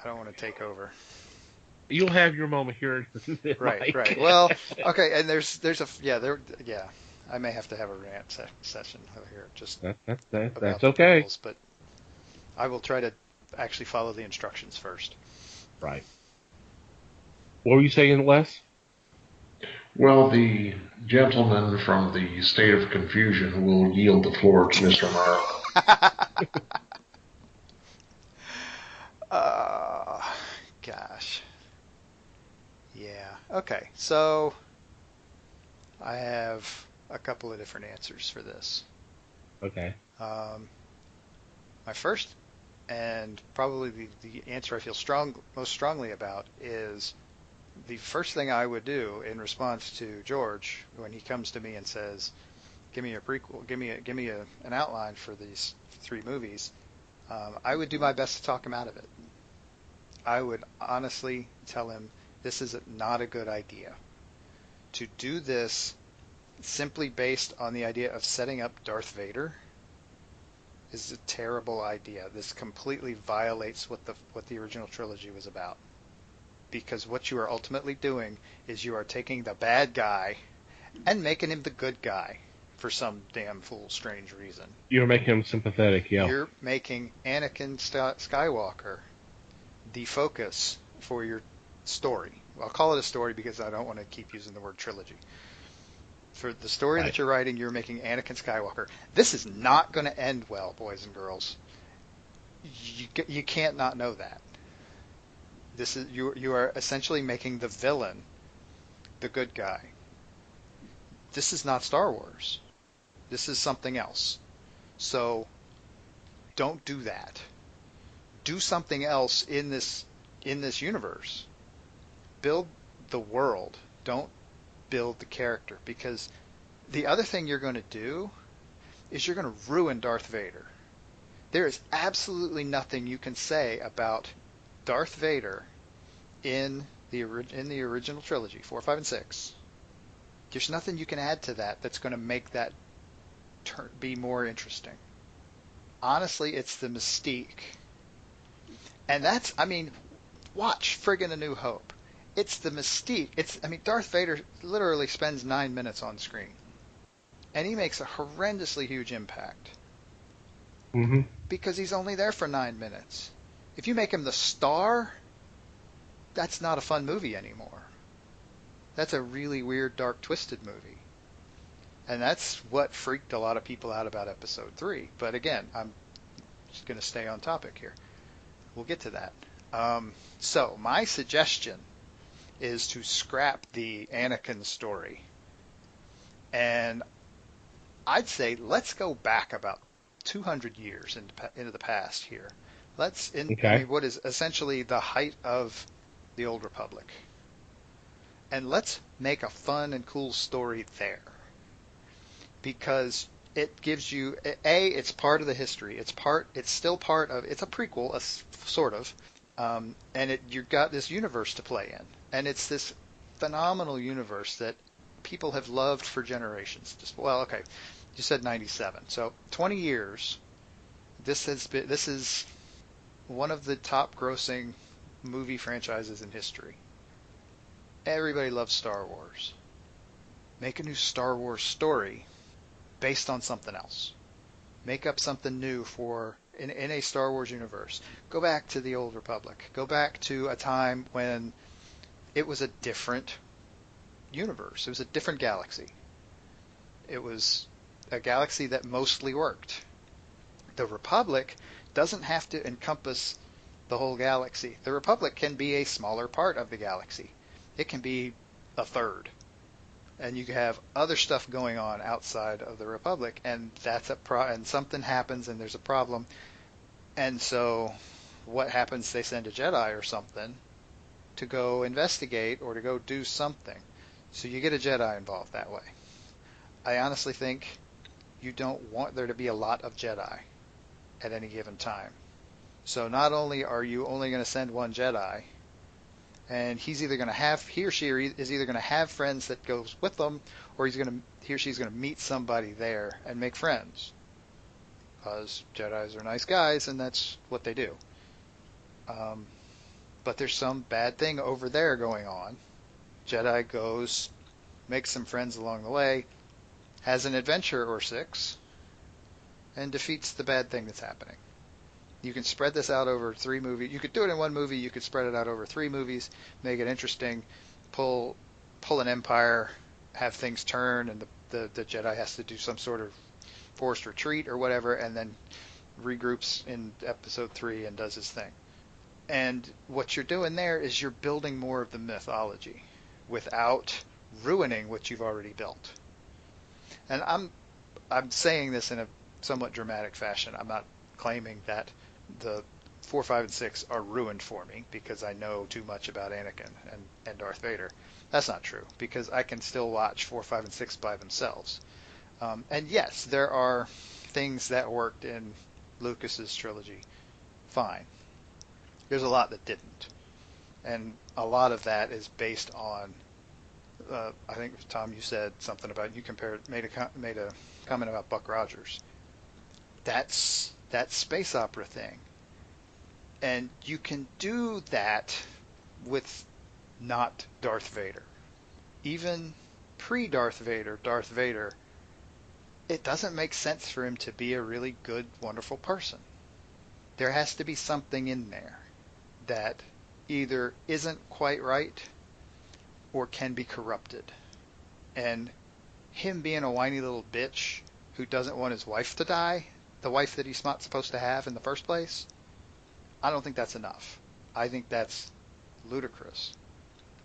don't want to take over.
You'll have your moment here.
Right. Well, okay, and I may have to have a rant session here. Just
that's okay.
Prequels, but I will try to actually follow the instructions first.
Right. What were you saying, Wes?
Well, the gentleman from the State of Confusion will yield the floor to Mr. Morrow.
Gosh. Yeah. Okay. So I have a couple of different answers for this.
Okay.
My first, and probably the answer I feel most strongly about, is the first thing I would do in response to George when he comes to me and says, "Give me a prequel, give me an outline for these 3 movies." I would do my best to talk him out of it. I would honestly tell him this is not a good idea. To do this simply based on the idea of setting up Darth Vader is a terrible idea. This completely violates what the original trilogy was about. Because what you are ultimately doing is you are taking the bad guy and making him the good guy for some damn fool strange reason.
You're making him sympathetic, yeah.
You're making Anakin Skywalker the focus for your story. I'll call it a story because I don't want to keep using the word trilogy. For the story that you're writing, you're making Anakin Skywalker. This is not going to end well, boys and girls. You can't not know that. This is you are essentially making the villain the good guy. This is not Star Wars. This is something else. So don't do that. Do something else in this universe. Build the world. Don't build the character, because the other thing you're going to do is you're going to ruin Darth Vader. There is absolutely nothing you can say about Darth Vader in the original trilogy, 4, 5, and 6. There's nothing you can add to that that's going to make that be more interesting. Honestly, it's the mystique. And that's, I mean, watch friggin' A New Hope. It's the mystique. Darth Vader literally spends 9 minutes on screen. And he makes a horrendously huge impact.
Mm-hmm.
Because he's only there for 9 minutes. If you make him the star, that's not a fun movie anymore. That's a really weird, dark, twisted movie. And that's what freaked a lot of people out about Episode 3. But again, I'm just going to stay on topic here. We'll get to that. So my suggestion is to scrap the Anakin story. And I'd say let's go back about 200 years into the past here. What is essentially the height of the Old Republic. And let's make a fun and cool story there. Because it gives you, it's part of the history. It's still part of, it's a prequel, sort of. And you've got this universe to play in. And it's this phenomenal universe that people have loved for generations. You said 97. So 20 years, this is one of the top grossing movie franchises in history. Everybody loves Star Wars. Make a new Star Wars story based on something else. Make up something new in a Star Wars universe. Go back to the Old Republic. Go back to a time when it was a different universe. It was a different galaxy. It was a galaxy that mostly worked. The Republic doesn't have to encompass the whole galaxy. The Republic can be a smaller part of the galaxy. It can be a third. And you can have other stuff going on outside of the Republic, and and something happens and there's a problem. And so what happens? They send a Jedi or something to go investigate or to go do something. So you get a Jedi involved that way. I honestly think you don't want there to be a lot of Jedi at any given time. So not only are you only going to send one Jedi, and he or she is either going to have friends that goes with them, or he or she's going to meet somebody there and make friends. Because Jedis are nice guys, and that's what they do. But there's some bad thing over there going on. Jedi goes, makes some friends along the way, has an adventure or 6, and defeats the bad thing that's happening. You can spread this out over 3 movies. You could do it in one movie. You could spread it out over 3 movies, make it interesting, pull an empire, have things turn, and the Jedi has to do some sort of forced retreat or whatever, and then regroups in Episode 3 and does his thing. And what you're doing there is you're building more of the mythology without ruining what you've already built. And I'm saying this in a somewhat dramatic fashion. I'm not claiming that the 4, 5, and 6 are ruined for me because I know too much about Anakin and Darth Vader. That's not true, because I can still watch 4, 5, and 6 by themselves. And yes, there are things that worked in Lucas's trilogy fine. There's a lot that didn't. And a lot of that is based on, I think, Tom, you said something about, made a comment about Buck Rogers. That's that space opera thing. And you can do that with not Darth Vader. Even pre-Darth Vader, Darth Vader, it doesn't make sense for him to be a really good, wonderful person. There has to be something in there that either isn't quite right or can be corrupted. And him being a whiny little bitch who doesn't want his wife to die, the wife that he's not supposed to have in the first place, I don't think that's enough. I think that's ludicrous.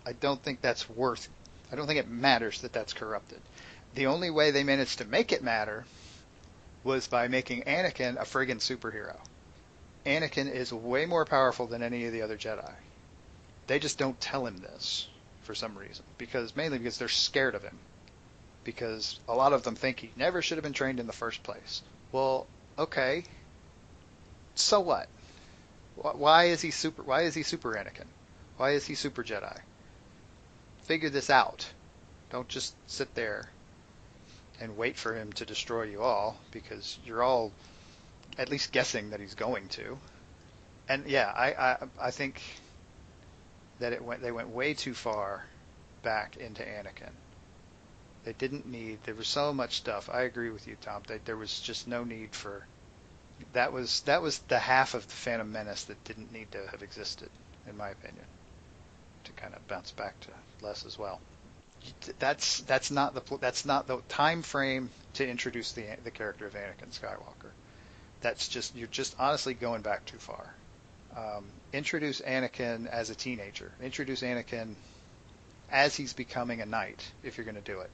I don't think it matters that that's corrupted. The only way they managed to make it matter was by making Anakin a friggin' superhero. Anakin is way more powerful than any of the other Jedi. They just don't tell him this for some reason, mainly because they're scared of him. Because a lot of them think he never should have been trained in the first place. Well, okay, So what? Why is he super? Why is he super Anakin? Why is he super Jedi? Figure this out. Don't just sit there and wait for him to destroy you all, because you're all at least guessing that he's going to. And yeah, I think that they went way too far back into Anakin. They didn't need. There was so much stuff. I agree with you, Tom. There was just no need for. That was the half of the Phantom Menace that didn't need to have existed, in my opinion. To kind of bounce back to Les as well. That's not the time frame to introduce the character of Anakin Skywalker. That's just, you're just honestly going back too far. Introduce Anakin as a teenager. Introduce Anakin as he's becoming a knight, if you're going to do it.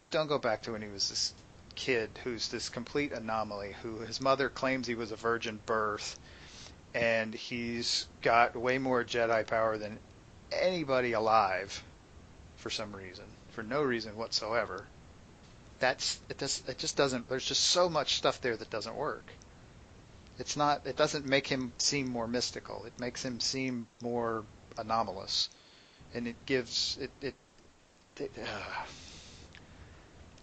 Don't go back to when he was this kid who's this complete anomaly, who his mother claims he was a virgin birth, and he's got way more Jedi power than anybody alive for some reason, for no reason whatsoever. It just doesn't. There's just so much stuff there that doesn't work. It's not. It doesn't make him seem more mystical. It makes him seem more anomalous, and it gives it.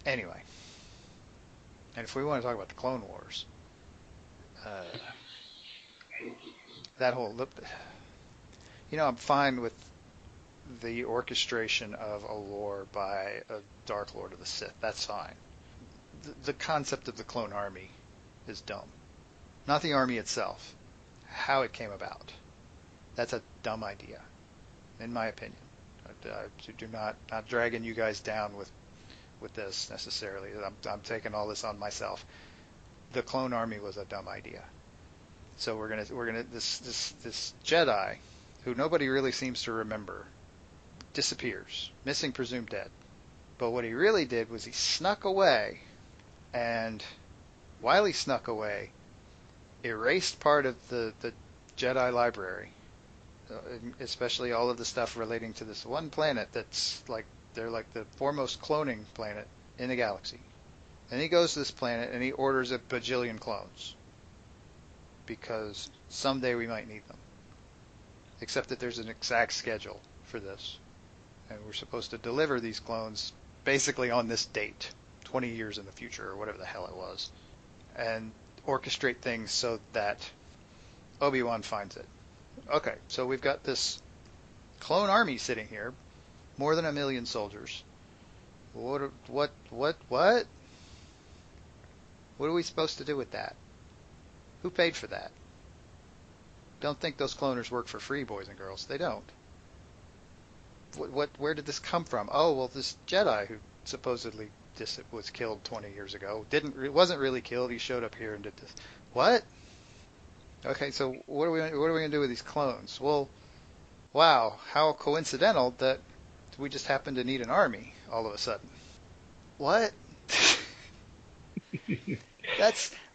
Anyway, and if we want to talk about the Clone Wars, that whole, I'm fine with the orchestration of a war by a Dark Lord of the Sith. That's fine. The concept of the clone army is dumb. Not the army itself. How it came about. That's a dumb idea, in my opinion. Not dragging you guys down with this necessarily. I'm taking all this on myself. The clone army was a dumb idea. So we're gonna this Jedi, who nobody really seems to remember, disappears, missing, presumed dead. But what he really did was he snuck away, and while he snuck away, erased part of the Jedi library, especially all of the stuff relating to this one planet that's they're like the foremost cloning planet in the galaxy. And he goes to this planet and he orders a bajillion clones, because someday we might need them. Except that there's an exact schedule for this. And we're supposed to deliver these clones basically on this date, 20 years in the future, or whatever the hell it was. And orchestrate things so that Obi-Wan finds it. Okay, so we've got this clone army sitting here, more than 1 million soldiers. What are we supposed to do with that? Who paid for that? Don't think those cloners work for free, boys and girls. They don't. Where did this come from? Oh, well, this Jedi who supposedly was killed 20 years ago wasn't really killed. He showed up here and did this. What? Okay, so what are we going to do with these clones? Well, wow, how coincidental that we just happen to need an army all of a sudden. What?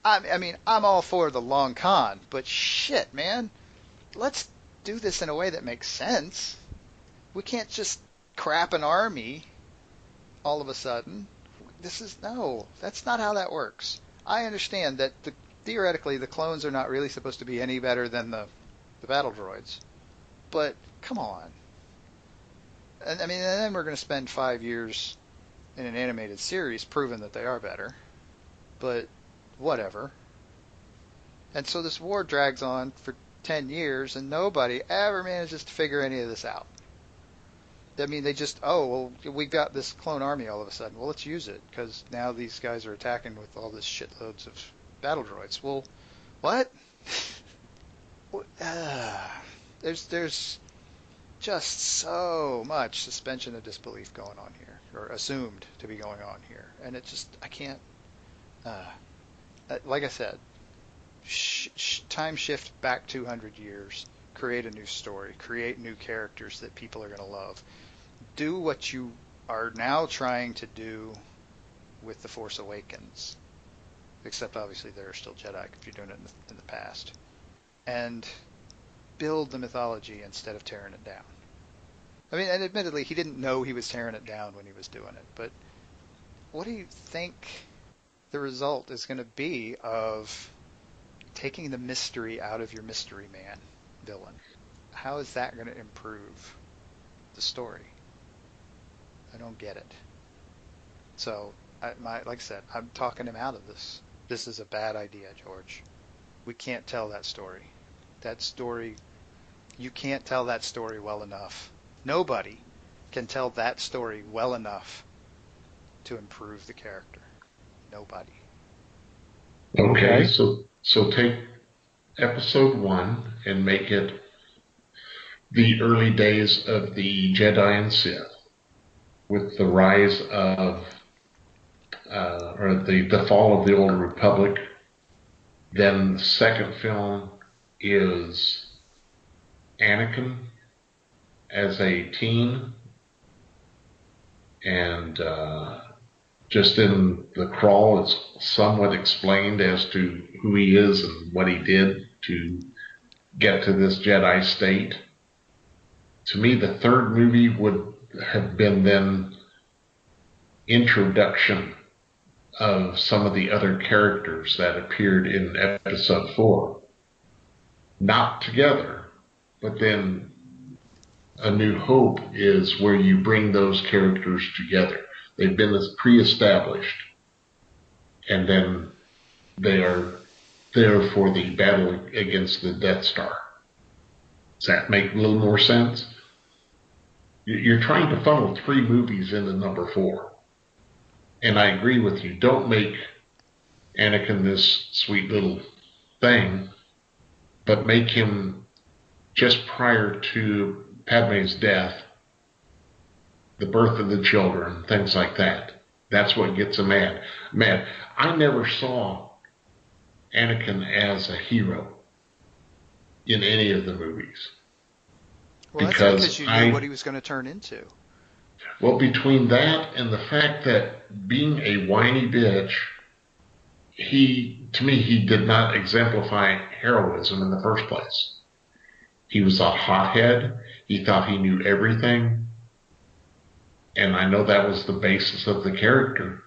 I'm all for the long con, but shit, man, let's do this in a way that makes sense. We can't just crap an army all of a sudden. No, that's not how that works. I understand that theoretically the clones are not really supposed to be any better than the battle droids, but come on. And then we're going to spend 5 years in an animated series proving that they are better, but whatever. And so this war drags on for 10 years and nobody ever manages to figure any of this out. They just, we got this clone army all of a sudden. Well, let's use it, because now these guys are attacking with all this shitloads of battle droids. Well, what? There's just so much suspension of disbelief going on here, or assumed to be going on here. And I can't, like I said, time shift back 200 years, create a new story, create new characters that people are going to love. Do what you are now trying to do with The Force Awakens, except obviously there are still Jedi if you're doing it in the past, and build the mythology instead of tearing it down. And admittedly, he didn't know he was tearing it down when he was doing it, but what do you think the result is going to be of taking the mystery out of your mystery man villain. How is that going to improve the story? I don't get it. So, like I said, I'm talking him out of this. This is a bad idea, George. We can't tell that story. That story, you can't tell that story well enough. Nobody can tell that story well enough to improve the character. Nobody.
Okay, so take episode 1 and make it the early days of the Jedi and Sith, with the rise of, or the fall of the Old Republic. Then the second film is Anakin as a teen, and just in the crawl, it's somewhat explained as to who he is and what he did to get to this Jedi state. To me, the third movie would have been then introduction of some of the other characters that appeared in episode 4. Not together, but then A New Hope is where you bring those characters together. They've been pre-established, and then they are there for the battle against the Death Star. Does that make a little more sense? You're trying to funnel 3 movies into number 4. And I agree with you. Don't make Anakin this sweet little thing, but make him just prior to Padme's death, the birth of the children, things like that. That's what gets him mad. I never saw Anakin as a hero in any of the movies.
Well, that's because you knew what he was going to turn into.
Well, between that and the fact that being a whiny bitch, to me, he did not exemplify heroism in the first place. He was a hothead. He thought he knew everything. And I know that was the basis of the character.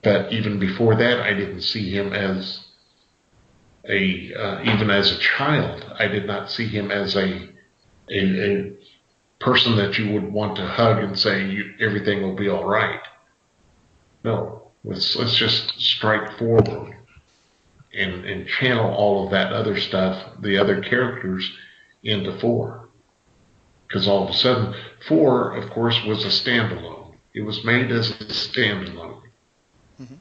But even before that, I didn't see him as even as a child, I did not see him as a person that you would want to hug and say everything will be all right. No, let's just strike forward and channel all of that other stuff, the other characters, into 4. Because all of a sudden, 4, of course, was a standalone. It was made as a standalone. Mm-hmm.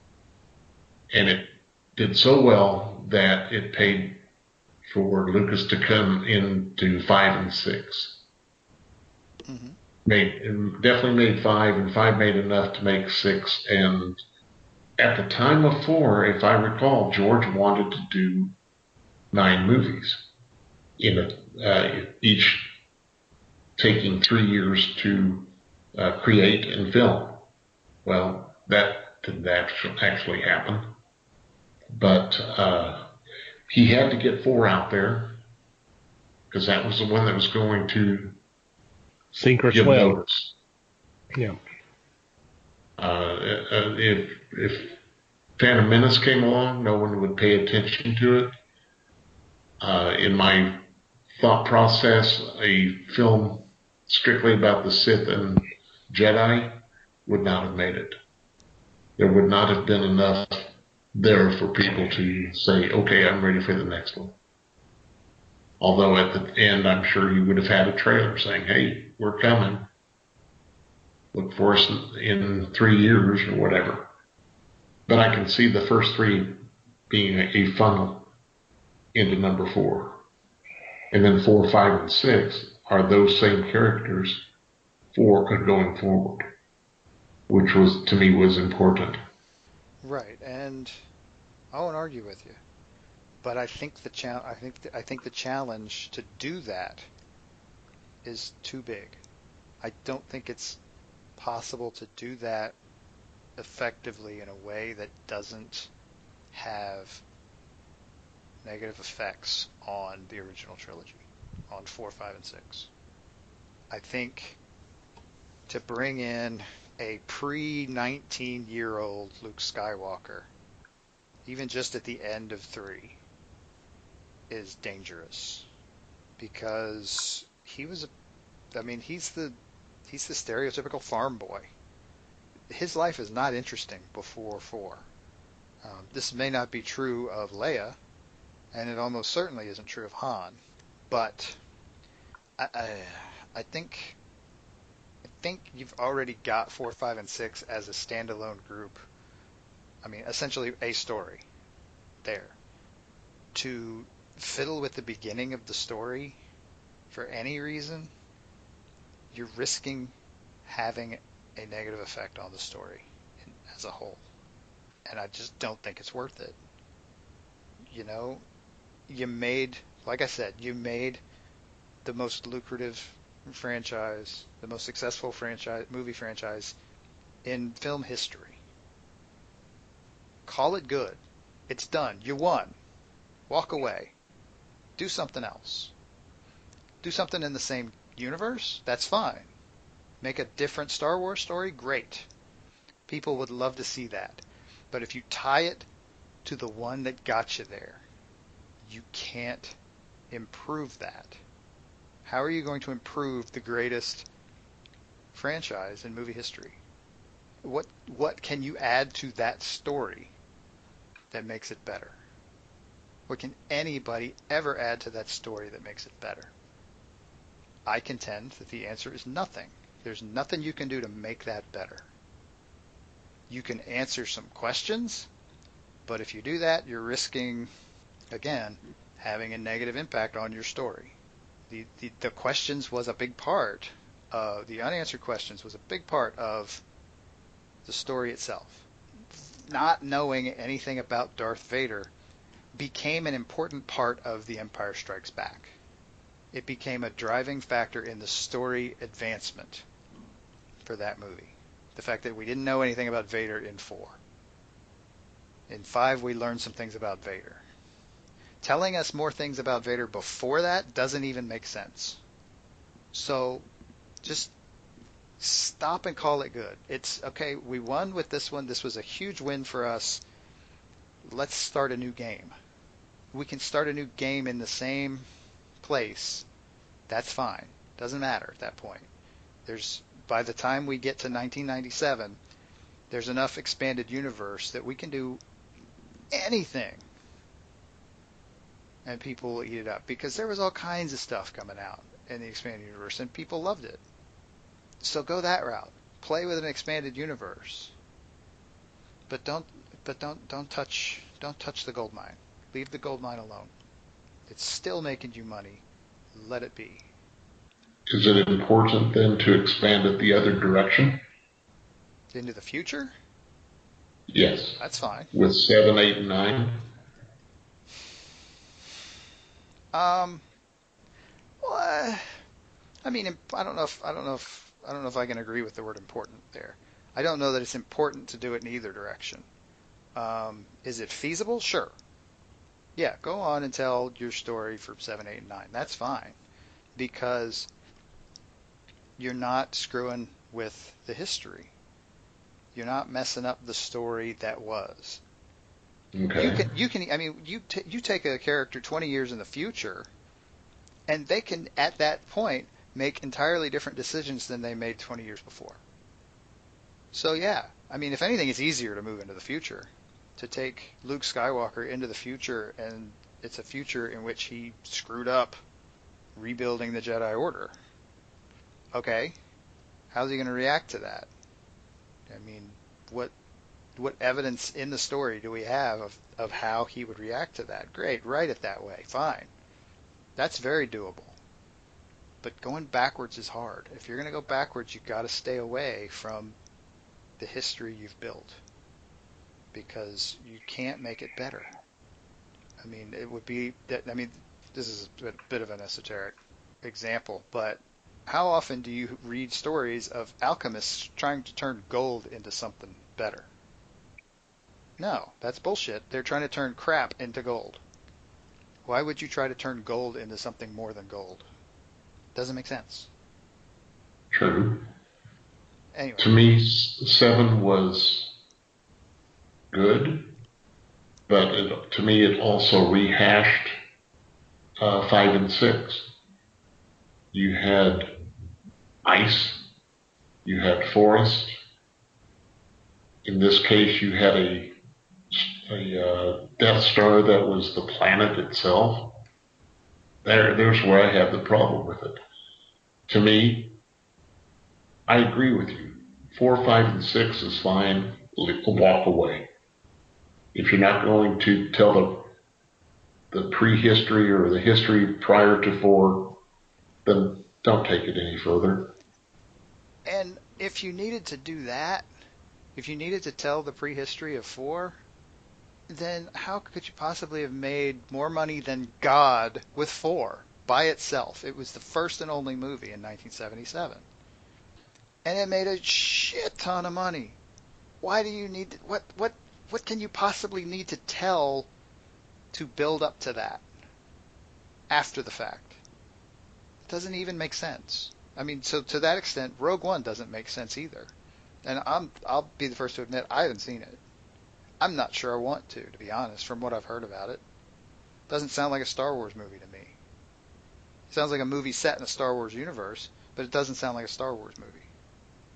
And it did so well that it paid for Lucas to come into 5 and 6. Mm-hmm. Definitely made 5, and 5 made enough to make 6. And at the time of 4, if I recall, George wanted to do 9 movies, each taking 3 years to create and film. Well, that didn't actually happen. But he had to get 4 out there because that was the one that was going to
sink or swim.
Notice.
Yeah.
If Phantom Menace came along, no one would pay attention to it. In my thought process, a film strictly about the Sith and Jedi would not have made it. There would not have been enough there for people to say, okay, I'm ready for the next one. Although at the end, I'm sure he would have had a trailer saying, hey, we're coming. Look for us in 3 years or whatever. But I can see the first 3 being a funnel into number 4. And then 4, 5, and 6 are those same characters for going forward, which was, to me, was important.
Right, and I won't argue with you, but I think the challenge to do that is too big. I don't think it's possible to do that effectively in a way that doesn't have negative effects on the original trilogy, on 4, 5, and 6. I think to bring in a pre-19-year-old Luke Skywalker, even just at the end of 3, is dangerous because he's the stereotypical farm boy. His life is not interesting before 4. This may not be true of Leia, and it almost certainly isn't true of Han. But I think you've already got 4, 5, and 6 as a standalone group. I mean, essentially a story there. To fiddle with the beginning of the story for any reason, you're risking having a negative effect on the story as a whole. And I just don't think it's worth it. You know, like I said, you made the most lucrative franchise, the most successful movie franchise in film history. Call it good. It's done. You won. Walk away. Do something else. Do something in the same universe. That's fine. Make a different Star Wars story. Great. People would love to see that. But if you tie it to the one that got you there, you can't improve that. How are you going to improve the greatest franchise in movie history? What can you add to that story that makes it better? What can anybody ever add to that story that makes it better? I contend that the answer is nothing. There's nothing you can do to make that better. You can answer some questions, but if you do that, you're risking, again, having a negative impact on your story. The questions was a big part of, the unanswered questions was a big part of the story itself. Not knowing anything about Darth Vader became an important part of The Empire Strikes Back. It became a driving factor in the story advancement for that movie. The fact that we didn't know anything about Vader in 4. In 5, we learned some things about Vader. Telling us more things about Vader before that doesn't even make sense. So just stop and call it good. It's okay, we won with this one. This was a huge win for us. Let's start a new game. We can start a new game in the same place. That's fine. Doesn't matter at that point. By the time we get to 1997, there's enough expanded universe that we can do anything. And people will eat it up because there was all kinds of stuff coming out in the expanded universe and people loved it. So go that route. Play with an expanded universe. But don't touch the gold mine. Leave the gold mine alone. It's still making you money. Let it be.
Is it important then to expand it the other direction?
Into the future?
Yes.
That's fine.
With 7, 8, and 9?
Well, I mean, I don't know if I can agree with the word important there. I don't know that it's important to do it in either direction. Is it feasible? Sure. Yeah, go on and tell your story for 7, 8, and 9. That's fine. Because you're not screwing with the history. You're not messing up the story that was.
Okay.
You take a character 20 years in the future, and they can, at that point, make entirely different decisions than they made 20 years before. So yeah, I mean, if anything, it's easier to move into the future. To take Luke Skywalker into the future, and it's a future in which he screwed up rebuilding the Jedi Order. Okay, how's he going to react to that? I mean, what evidence in the story do we have of how he would react to that? Great, write it that way. Fine. That's very doable. But going backwards is hard. If you're going to go backwards, you've got to stay away from the history you've built, because you can't make it better. I mean, it would be that. I mean, this is a bit of an esoteric example, but how often do you read stories of alchemists trying to turn gold into something better? No, that's bullshit. They're trying to turn crap into gold. Why would you try to turn gold into something more than gold? Doesn't make sense.
True.
Anyway.
To me, 7 was good, but to me it also rehashed 5 and 6. You had ice, you had forest. In this case, you had a Death Star that was the planet itself. There's where I have the problem with it. To me, I agree with you. 4, 5, and 6 is fine. Walk away. If you're not going to tell the prehistory or the history prior to 4, then don't take it any further.
And if you needed to do that, if you needed to tell the prehistory of 4, then how could you possibly have made more money than God with 4 by itself? It was the first and only movie in 1977. And it made a shit ton of money. Why do you need to, what can you possibly need to tell to build up to that after the fact? It doesn't even make sense. I mean, so to that extent, Rogue One doesn't make sense either. And I'll be the first to admit I haven't seen it. I'm not sure I want to be honest, from what I've heard about it. Doesn't sound like a Star Wars movie to me. It sounds like a movie set in a Star Wars universe, but it doesn't sound like a Star Wars movie.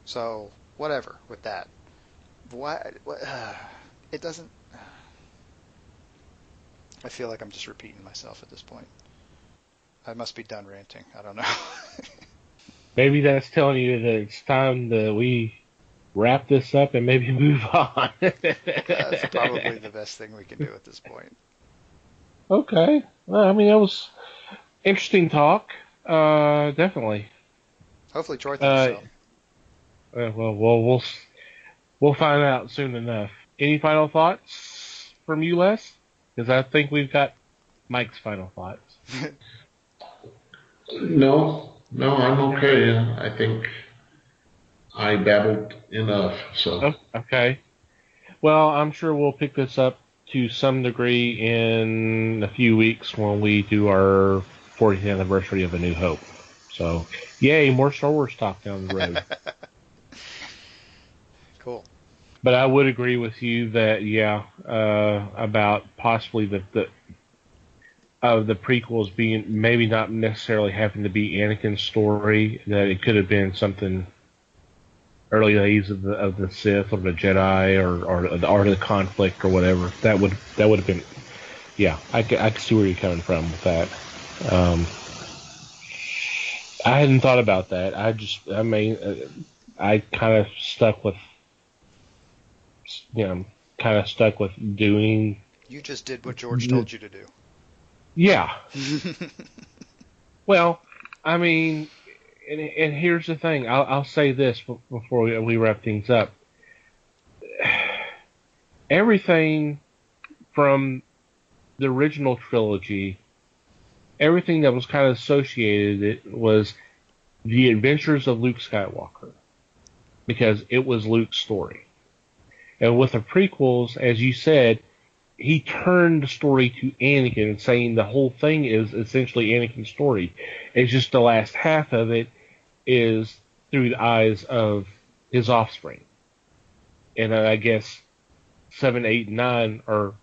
So, whatever with that. It doesn't... I feel like I'm just repeating myself at this point. I must be done ranting. I don't know.
Maybe that's telling you that it's time that we wrap this up and maybe move on.
That's probably the best thing we can do at this point.
Okay. Well, I mean, that was interesting talk. Definitely.
Hopefully Troy thinks so.
Well, we'll find out soon enough. Any final thoughts from you, Les? Because I think we've got Mike's final thoughts.
No, I'm okay. I think I babbled enough. So
okay. Well, I'm sure we'll pick this up to some degree in a few weeks when we do our 40th anniversary of A New Hope. So, yay, more Star Wars talk down the road.
Cool.
But I would agree with you that, about possibly the prequels being maybe not necessarily having to be Anakin's story, that it could have been something early days of the Sith or the Jedi or the Art of the Conflict or whatever. That would have been, I could see where you're coming from with that. I hadn't thought about that. I kind of stuck with doing.
You just did what George told you to do.
Yeah. Well, I mean, and here's the thing. I'll say this before we wrap things up. Everything from the original trilogy, everything that was kind of associated was the adventures of Luke Skywalker, because it was Luke's story. And with the prequels, as you said, he turned the story to Anakin, saying the whole thing is essentially Anakin's story. It's just the last half of it is through the eyes of his offspring. And I guess 7, 8, and 9 are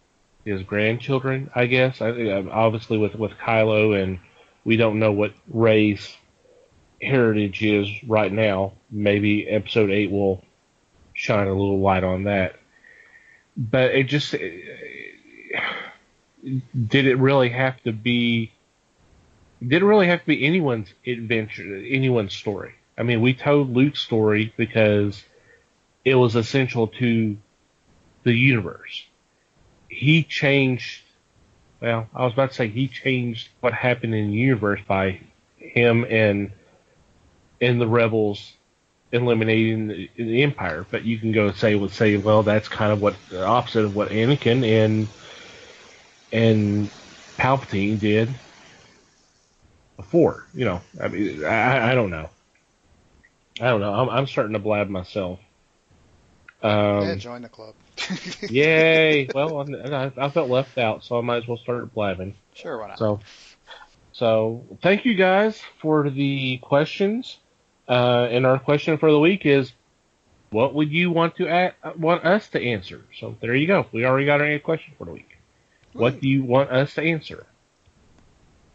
his grandchildren, I guess. Obviously with Kylo, and we don't know what Rey's heritage is right now. Maybe Episode 8 will shine a little light on that. But it just... Did it really have to be anyone's adventure, anyone's story? I mean, we told Luke's story because it was essential to the universe. He changed what happened in the universe by him and the rebels eliminating the Empire. But you can go say, well, that's kind of what the opposite of what Anakin and Palpatine did before. I mean, I don't know. I'm starting to blab myself.
Join the club.
Yay! Well, I felt left out, so I might as well start blabbing.
Sure, why not?
So thank you guys for the questions. And our question for the week is, what would you want us to answer? So there you go. We already got our question for the week. What do you want us to answer?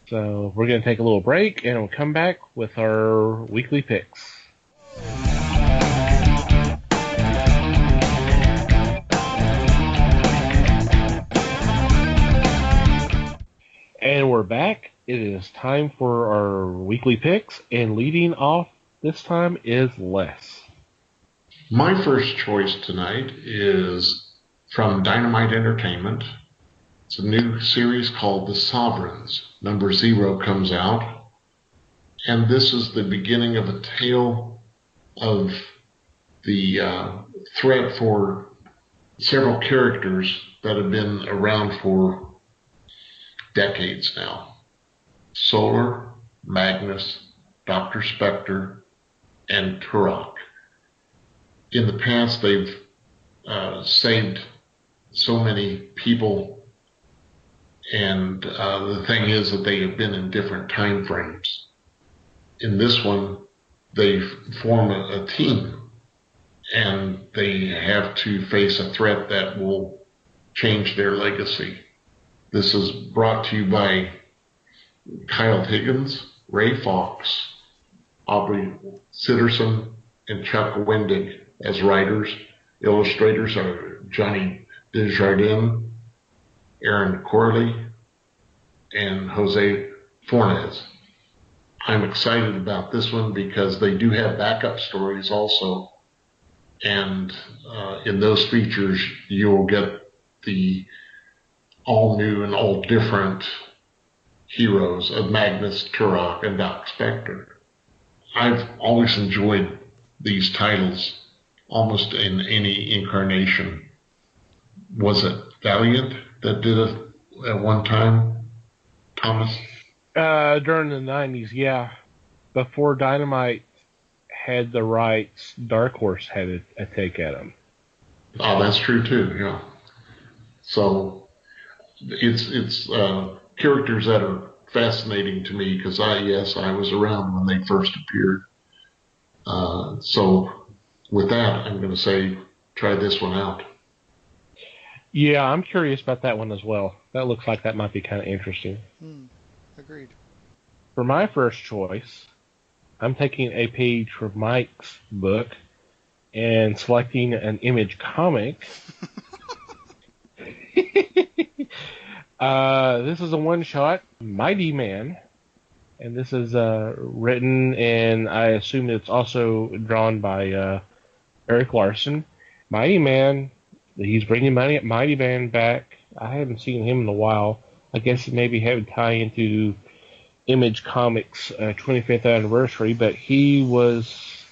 So we're going to take a little break, and we'll come back with our weekly picks. And we're back. It is time for our weekly picks, and leading off this time is Les.
My first choice tonight is from Dynamite Entertainment. It's a new series called The Sovereigns. Number 0 comes out, and this is the beginning of a tale of the threat for several characters that have been around for decades now. Solar, Magnus, Dr. Spectre, and Turok. In the past, they've saved so many people, and the thing is that they have been in different time frames. In this one, they form a team, and they have to face a threat that will change their legacy. This is brought to you by Kyle Higgins, Ray Fox, Aubrey Sitterson, and Chuck Wendig as writers. Illustrators are Johnny Desjardins, Aaron Corley, and Jose Fornes. I'm excited about this one because they do have backup stories also. And in those features, you'll get the all new and all different heroes of Magnus, Turok, and Doc Spectre. I've always enjoyed these titles almost in any incarnation. Was it Valiant that did it at one time, Thomas?
During the 90s, yeah. Before Dynamite had the rights, Dark Horse had a take at them.
Oh, that's true too, yeah. So it's characters that are fascinating to me because I was around when they first appeared. So with that, I'm going to say try this one out.
Yeah, I'm curious about that one as well. That looks like that might be kind of interesting.
Agreed.
For my first choice, I'm taking a page from Mike's book and selecting an Image comic. This is a one-shot, Mighty Man, and this is written, and I assume it's also drawn by Eric Larson. Mighty Man, he's bringing Mighty Man back. I haven't seen him in a while. I guess it maybe had a tie into Image Comics' 25th anniversary, but he was,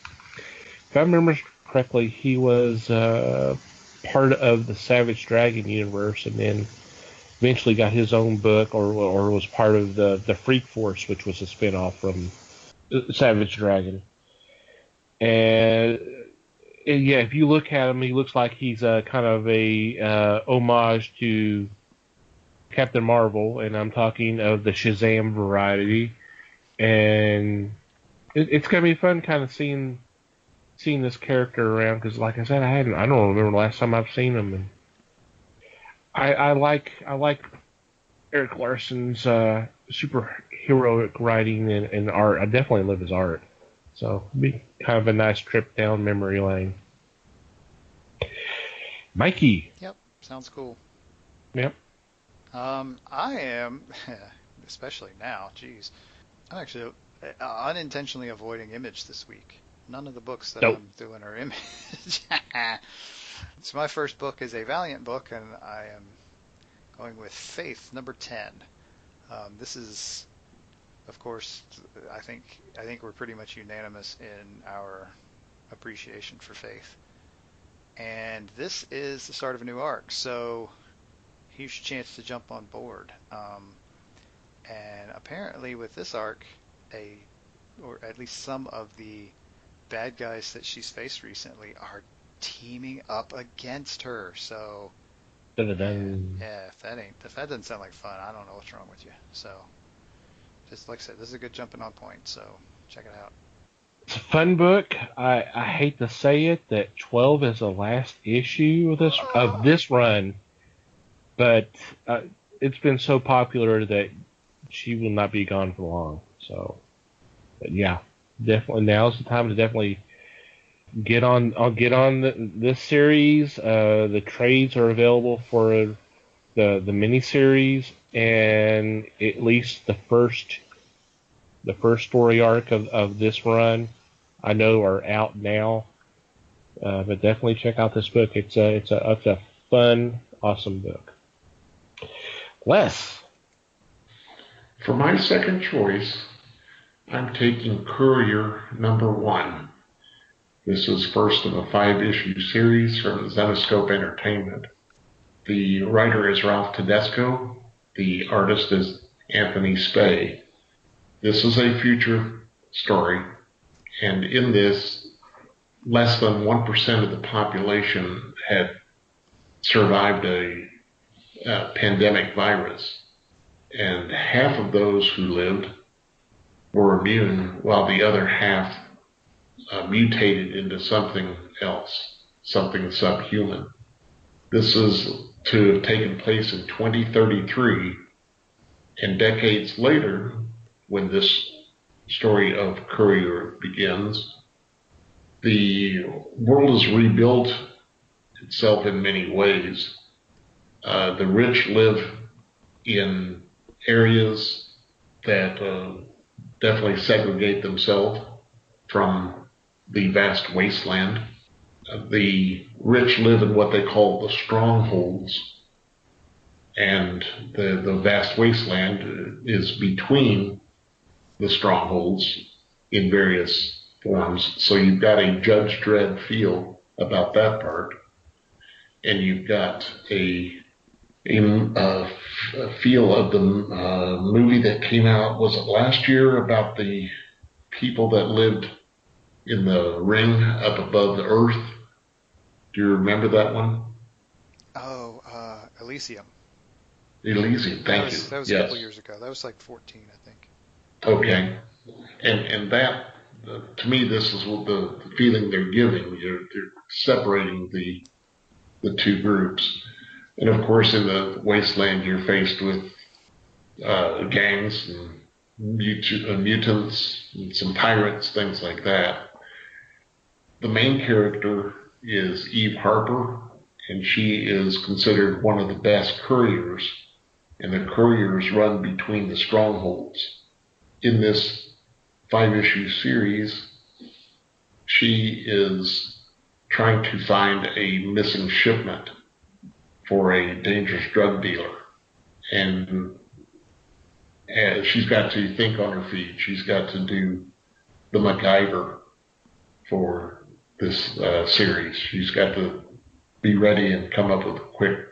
if I remember correctly, he was part of the Savage Dragon universe, and then eventually got his own book, or was part of the Freak Force, which was a spinoff from Savage Dragon. And yeah, if you look at him, he looks like he's kind of a homage to Captain Marvel, and I'm talking of the Shazam variety. And it's gonna be fun, kind of seeing this character around, because, like I said, I don't remember the last time I've seen him. And I like Eric Larson's superheroic writing and art. I definitely love his art. So it'd be kind of a nice trip down memory lane. Mikey.
Yep, sounds cool.
Yep.
I am, especially now, geez, I'm actually unintentionally avoiding Image this week. None of the books that I'm doing are Image. So my first book is a Valiant book, and I am going with Faith, number 10. This is, of course, I think we're pretty much unanimous in our appreciation for Faith. And this is the start of a new arc, so huge chance to jump on board. And apparently with this arc, or at least some of the bad guys that she's faced recently are teaming up against her. So yeah, if that doesn't sound like fun, I don't know what's wrong with you. So just like I said, this is a good jumping on point, so check it out.
It's a fun book. I hate to say it that 12 is the last issue of this run, but it's been so popular that she will not be gone for long. So, but yeah, definitely now's the time to definitely get on. I'll get on this series. The trades are available for the miniseries and at least the first story arc of this run. I know are out now, but definitely check out this book. It's a fun, awesome book. Les.
For my second choice, I'm taking Courier #1. This is first of a 5-issue series from Zenescope Entertainment. The writer is Ralph Tedesco. The artist is Anthony Spey. This is a future story, and in this, less than 1% of the population had survived a pandemic virus, and half of those who lived were immune, while the other half mutated into something else, something subhuman. This is to have taken place in 2033, and decades later, when this story of Courier begins, the world has rebuilt itself in many ways. The rich live in areas that definitely segregate themselves from the vast wasteland. The rich live in what they call the strongholds, and the vast wasteland is between the strongholds in various forms. So you've got a Judge Dredd feel about that part, and you've got a feel of the movie that came out, was it last year, about the people that lived in the ring up above the earth. Do you remember that one?
Oh, Elysium.
Elysium, thank you.
That was
yes.
A couple years ago. That was like 14, I think.
Okay. And that, to me, this is what the feeling they're giving. They're separating the two groups. And of course, in the wasteland, you're faced with gangs and mutants, and some pirates, things like that. The main character is Eve Harper, and she is considered one of the best couriers, and the couriers run between the strongholds. In this 5-issue series, she is trying to find a missing shipment for a dangerous drug dealer, and she's got to think on her feet. She's got to do the MacGyver for this series. She's got to be ready and come up with quick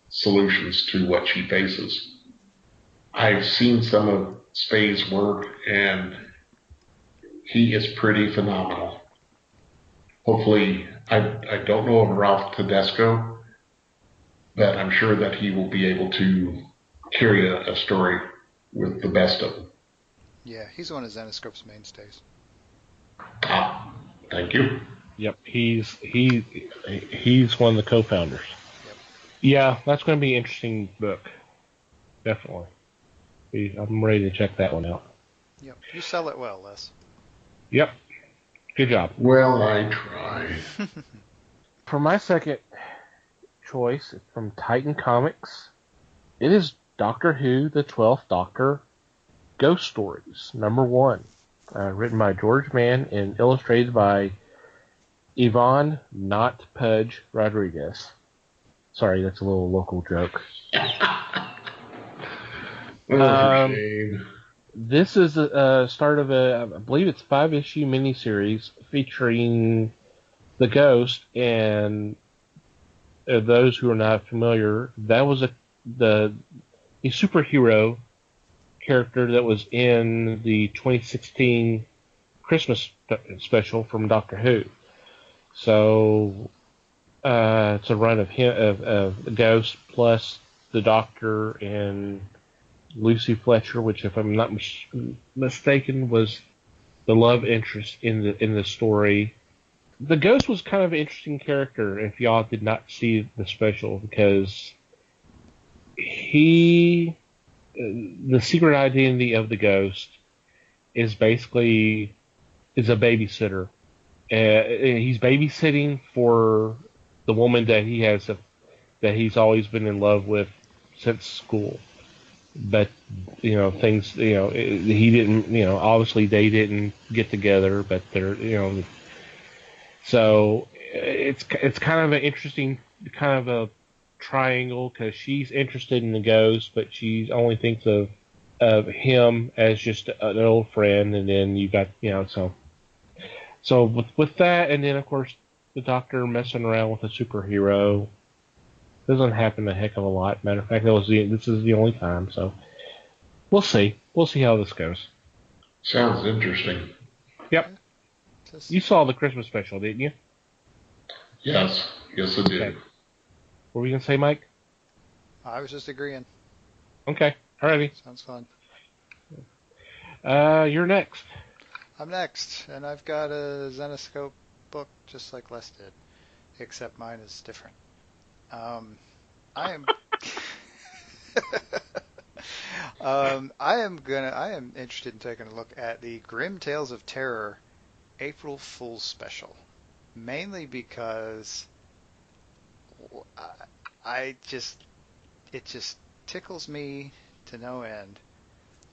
solutions to what she faces. I've seen some of Spey's work, and he is pretty phenomenal. Hopefully, I don't know of Ralph Tedesco, but I'm sure that he will be able to carry a story with the best of them.
Yeah, he's one of Zenescope's mainstays.
Ah, thank you.
Yep, he's one of the co-founders.
Yep.
Yeah, that's going to be an interesting book. Definitely. I'm ready to check that one out.
Yep, you sell it well, Les.
Yep, good job.
Well, I try.
For my second choice, it's from Titan Comics. It is Doctor Who, the 12th Doctor, Ghost Stories, #1. Written by George Mann and illustrated by Yvonne Not Pudge Rodriguez. Sorry, that's a little local joke. This is a start of I believe it's 5-issue miniseries featuring the Ghost, and those who are not familiar, that was a superhero character that was in the 2016 Christmas special from Doctor Who. So it's a run of him, of the Ghost plus the Doctor and Lucy Fletcher, which, if I'm not mistaken, was the love interest in the story. The Ghost was kind of an interesting character if y'all did not see the special, because he the secret identity of the ghost is basically is a babysitter. He's babysitting for the woman that that he's always been in love with since school. But things he didn't obviously they didn't get together, but they're so it's kind of an interesting kind of a triangle because she's interested in the ghost, but she only thinks of him as just an old friend, and then you got so with that, and then of course the Doctor messing around with a superhero doesn't happen a heck of a lot. Matter of fact, this is the only time, so we'll see how this goes.
Sounds interesting.
Yep. You saw the Christmas special, didn't you?
Yes I did.
Okay. What were you gonna say, Mike?
I was just agreeing.
Okay, alrighty.
Sounds fun.
You're next.
I'm next, and I've got a Zenescope book just like Les did, except mine is different. I am I am interested in taking a look at the Grim Tales of Terror April Fool's Special, mainly because it just tickles me to no end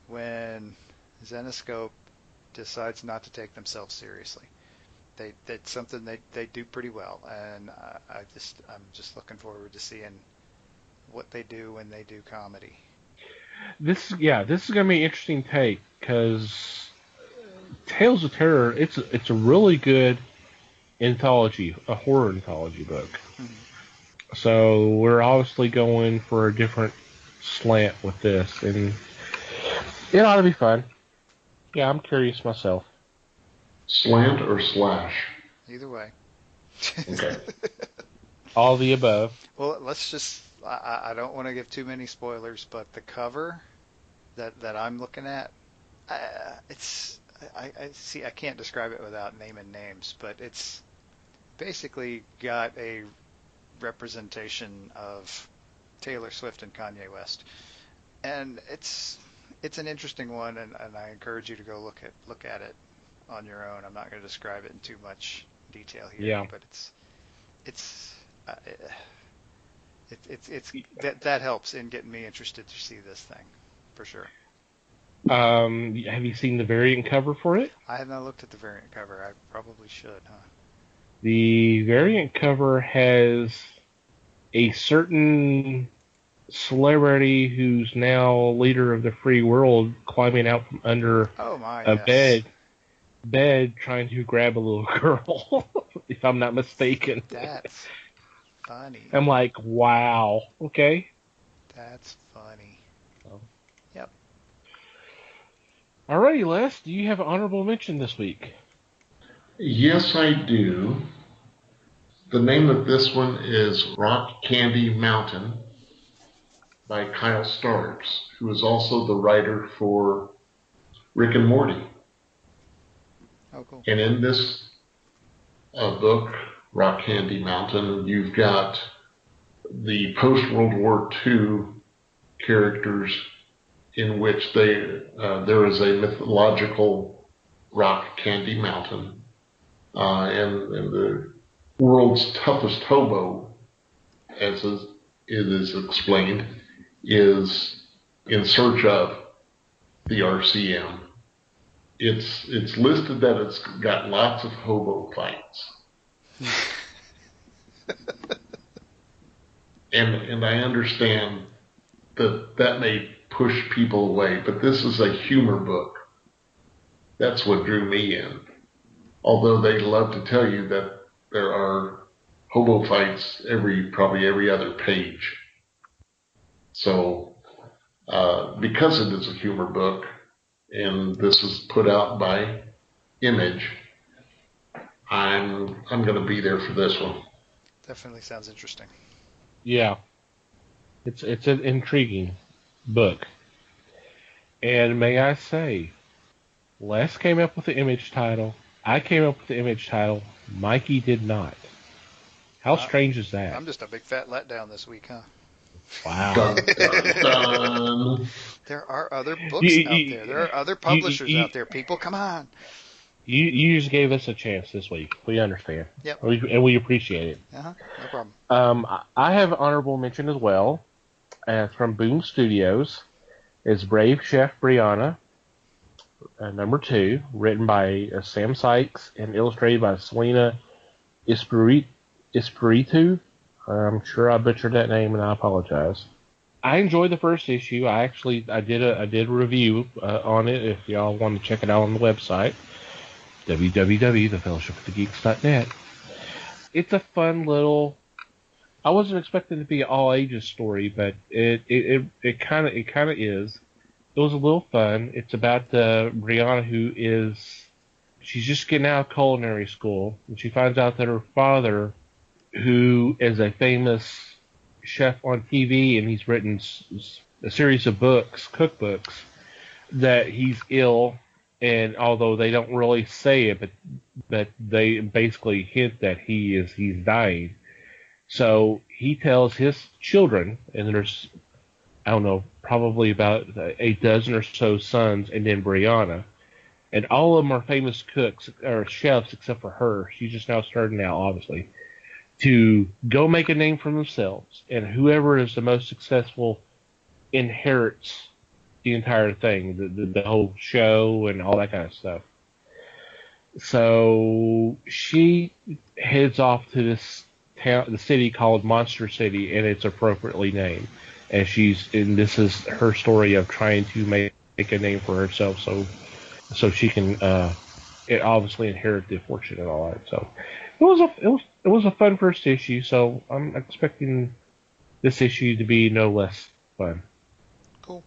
when Zenescope decides not to take themselves seriously. That's something they do pretty well, and I'm just looking forward to seeing what they do when they do comedy.
This is gonna be an interesting take because Tales of Terror it's a really good anthology, a horror anthology book.
Mm-hmm.
So we're obviously going for a different slant with this, and it ought to be fun. Yeah, I'm curious myself.
Slant or slash?
Either way.
Okay.
All the above.
Well, let's just. I don't want to give too many spoilers, but the cover that I'm looking at, it's. I see. I can't describe it without naming names, but it's basically got a representation of Taylor Swift and Kanye West, and it's an interesting one, and I encourage you to go look at it on your own. I'm not going to describe it in too much detail here, but it's that helps in getting me interested to see this thing for sure.
Have you seen the variant cover for it?
I have not looked at the variant cover. I probably should, huh?
The variant cover has a certain celebrity who's now leader of the free world climbing out from under a bed trying to grab a little girl, if I'm not mistaken.
That's funny.
I'm like, wow, okay.
That's funny.
Oh.
Yep.
Alrighty, Les, do you have an honorable mention this week?
Yes, I do. The name of this one is Rock Candy Mountain by Kyle Starks, who is also the writer for Rick and Morty.
Oh, cool.
And in this book, Rock Candy Mountain, you've got the post-World War II characters in which there is a mythological rock candy mountain, and the world's toughest hobo, as it is explained, is in search of the RCM. It's listed that it's got lots of hobo fights. and I understand that may push people away, but this is a humor book. That's what drew me in. Although they love to tell you that there are hobo fights probably every other page. So, because it is a humor book, and this is put out by Image, I'm going to be there for this one.
Definitely sounds interesting.
Yeah, it's an intriguing book, and may I say, Les came up with the Image title. I came up with the Image title. Mikey did not. How strange is that?
I'm just a big fat letdown this week, huh?
Wow.
Dun, dun, dun.
There are other books out there. There are other publishers out there. People, come on.
You just gave us a chance this week. We understand.
Yep.
And we appreciate it.
No problem.
I have an honorable mention as well. From Boom Studios is Brave Chef Brianna, number 2, written by Sam Sykes and illustrated by Selena Espiritu. I'm sure I butchered that name, and I apologize. I enjoyed the first issue. I did a review on it. If y'all want to check it out on the website, www.thefellowshipofthegeeks.net. It's a fun little. I wasn't expecting it to be an all ages story, but it kind of is. It was a little fun. It's about Brianna, who she's just getting out of culinary school, and she finds out that her father, who is a famous chef on TV, and he's written a series of cookbooks, that he's ill, and although they don't really say it, but they basically hint that he's dying. So he tells his children, and there's, I don't know, probably about a dozen or so sons, and then Brianna, and all of them are famous cooks or chefs except for her. She's just now starting out, obviously, to go make a name for themselves, and whoever is the most successful inherits the entire thing, the whole show and all that kind of stuff. So she heads off to this town, the city called Monster City, and it's appropriately named. And this is her story of trying to make a name for herself, so she can obviously inherit the fortune and all that. So it was a fun first issue. So I'm expecting this issue to be no less fun.
Cool.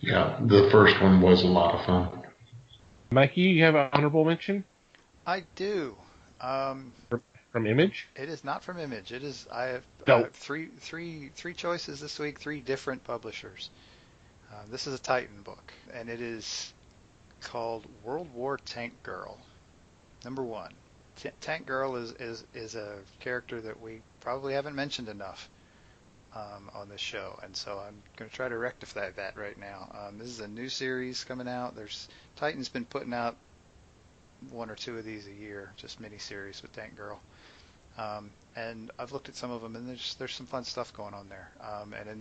Yeah, the first one was a lot of fun.
Mikey, you have an honorable mention?
I do.
From Image?
It is not from Image. It is. I have three choices this week. 3 different publishers. This is a Titan book, and it is called World War Tank Girl. Number 1. Tank Girl is a character that we probably haven't mentioned enough on this show, and so I'm going to try to rectify that right now. This is a new series coming out. Titan's been putting out 1 or 2 of these a year, just mini-series with Tank Girl. And I've looked at some of them, and there's some fun stuff going on there. And in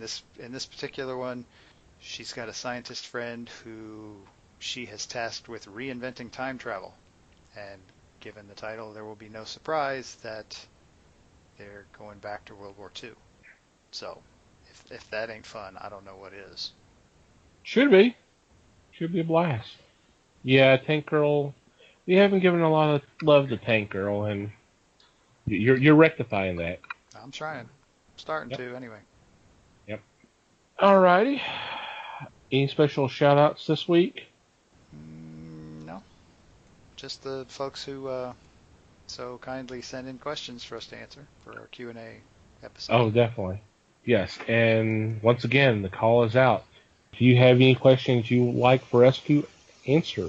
this particular one, she's got a scientist friend who she has tasked with reinventing time travel. And given the title, there will be no surprise that they're going back to World War II. So if that ain't fun, I don't know what is. Should be
a blast. Yeah, Tank Girl. We haven't given a lot of love to Tank Girl, and you're rectifying that.
I'm trying. I'm starting to, anyway.
Yep. Alrighty. Any special shout-outs this week?
No. Just the folks who so kindly send in questions for us to answer for our Q&A episode.
Oh, definitely. Yes, and once again, the call is out. If you have any questions you would like for us to answer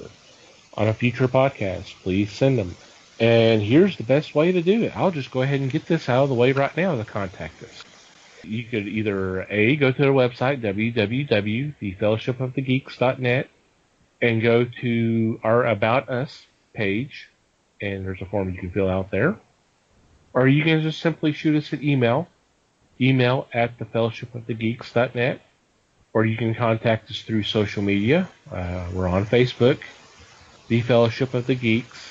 on a future podcast, please send them. And here's the best way to do it. I'll just go ahead and get this out of the way right now to contact us. You could either go to our website, www.thefellowshipofthegeeks.net, and go to our About Us page, and there's a form you can fill out there. Or you can just simply shoot us an email at thefellowshipofthegeeks.net, or you can contact us through social media. We're on Facebook, The Fellowship of the Geeks,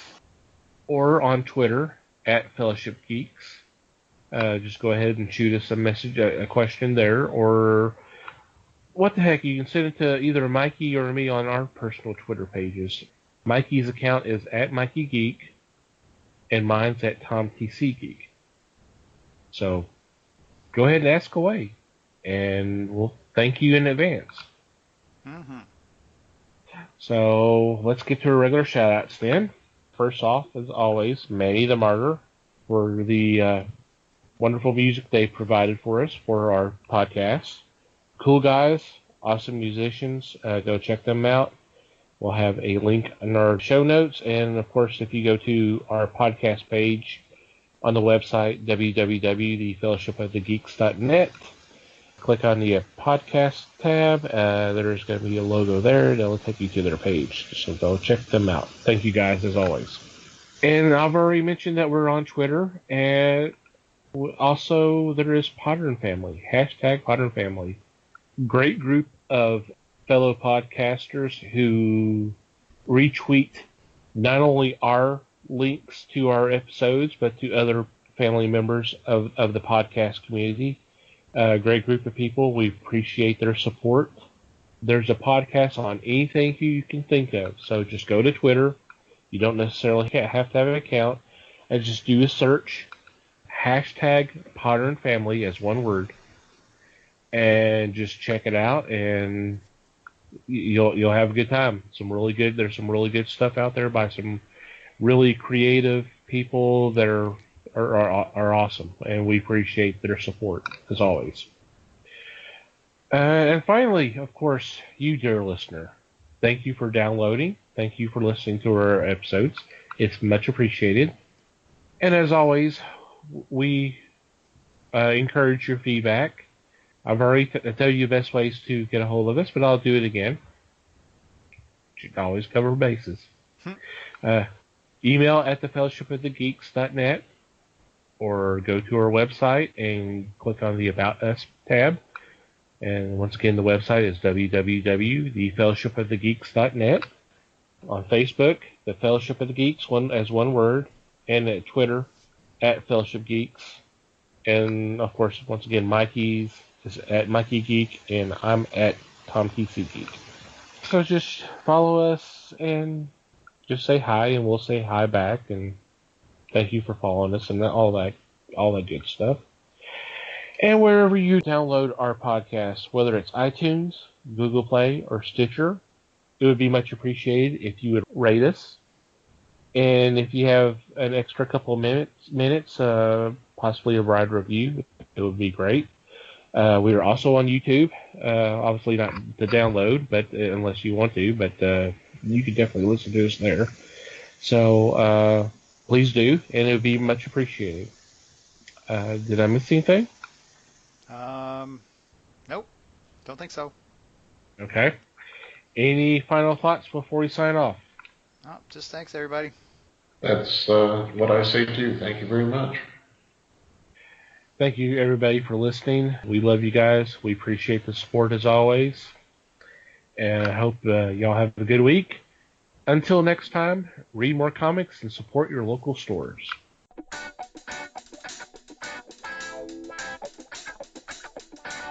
or on Twitter, at Fellowship Geeks. Just go ahead and shoot us a message, a question there, or what the heck, you can send it to either Mikey or me on our personal Twitter pages. Mikey's account is at Mikey Geek, and mine's at Tom TC Geek. So go ahead and ask away, and we'll thank you in advance.
Mm-hmm.
So let's get to our regular shout-outs then. First off, as always, Manny the Martyr for the wonderful music they provided for us for our podcast. Cool guys, awesome musicians. Go check them out. We'll have a link in our show notes. And, of course, if you go to our podcast page on the website, www.thefellowshipofthegeeks.net, click on the podcast tab. There's going to be a logo there. That'll take you to their page. So go check them out. Thank you guys, as always. And I've already mentioned that we're on Twitter. And also, there is Podern Family. Hashtag Podern Family. Great group of fellow podcasters who retweet not only our links to our episodes, but to other family members of the podcast community. Great group of people. We appreciate their support. There's a podcast on anything you can think of. So just go to Twitter. You don't necessarily have to have an account. And just do a search. Hashtag Podern Family as one word. And just check it out, and you'll have a good time. There's some really good stuff out there by some really creative people that are awesome, and we appreciate their support as always. And finally, of course, you, dear listener, thank you for downloading. Thank you for listening to our episodes. It's much appreciated. And as always, we encourage your feedback. I've already told you the best ways to get a hold of us, but I'll do it again. You can always cover bases. Email at thefellowshipofthegeeks.net, or go to our website and click on the About Us tab. And once again, the website is www.thefellowshipofthegeeks.net. On Facebook, The Fellowship of the Geeks, one word, and at Twitter, at Fellowship Geeks. And of course, once again, Mikey's is at Mikey Geek, and I'm at Tom TC Geek. So just follow us and just say hi, and we'll say hi back, and thank you for following us and all that good stuff. And wherever you download our podcast, whether it's iTunes, Google Play, or Stitcher, it would be much appreciated if you would rate us. And if you have an extra couple of minutes, possibly a write review, it would be great. We are also on YouTube. Obviously not to download, but unless you want to, but you can definitely listen to us there. So please do, and it would be much appreciated. Did I miss anything?
Nope. Don't think so.
Okay. Any final thoughts before we sign off?
Oh, just thanks, everybody.
That's what I say too. Thank you very much.
Thank you, everybody, for listening. We love you guys. We appreciate the support as always. And I hope y'all have a good week. Until next time, read more comics and support your local stores.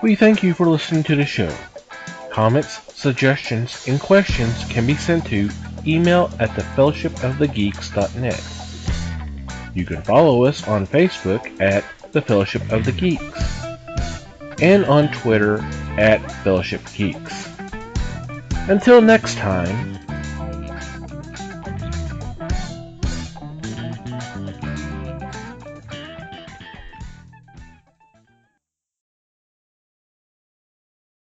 We thank you for listening to the show. Comments, suggestions, and questions can be sent to email at thefellowshipofthegeeks.net. You can follow us on Facebook at The Fellowship of the Geeks, and on Twitter at Fellowship Geeks. Until next time,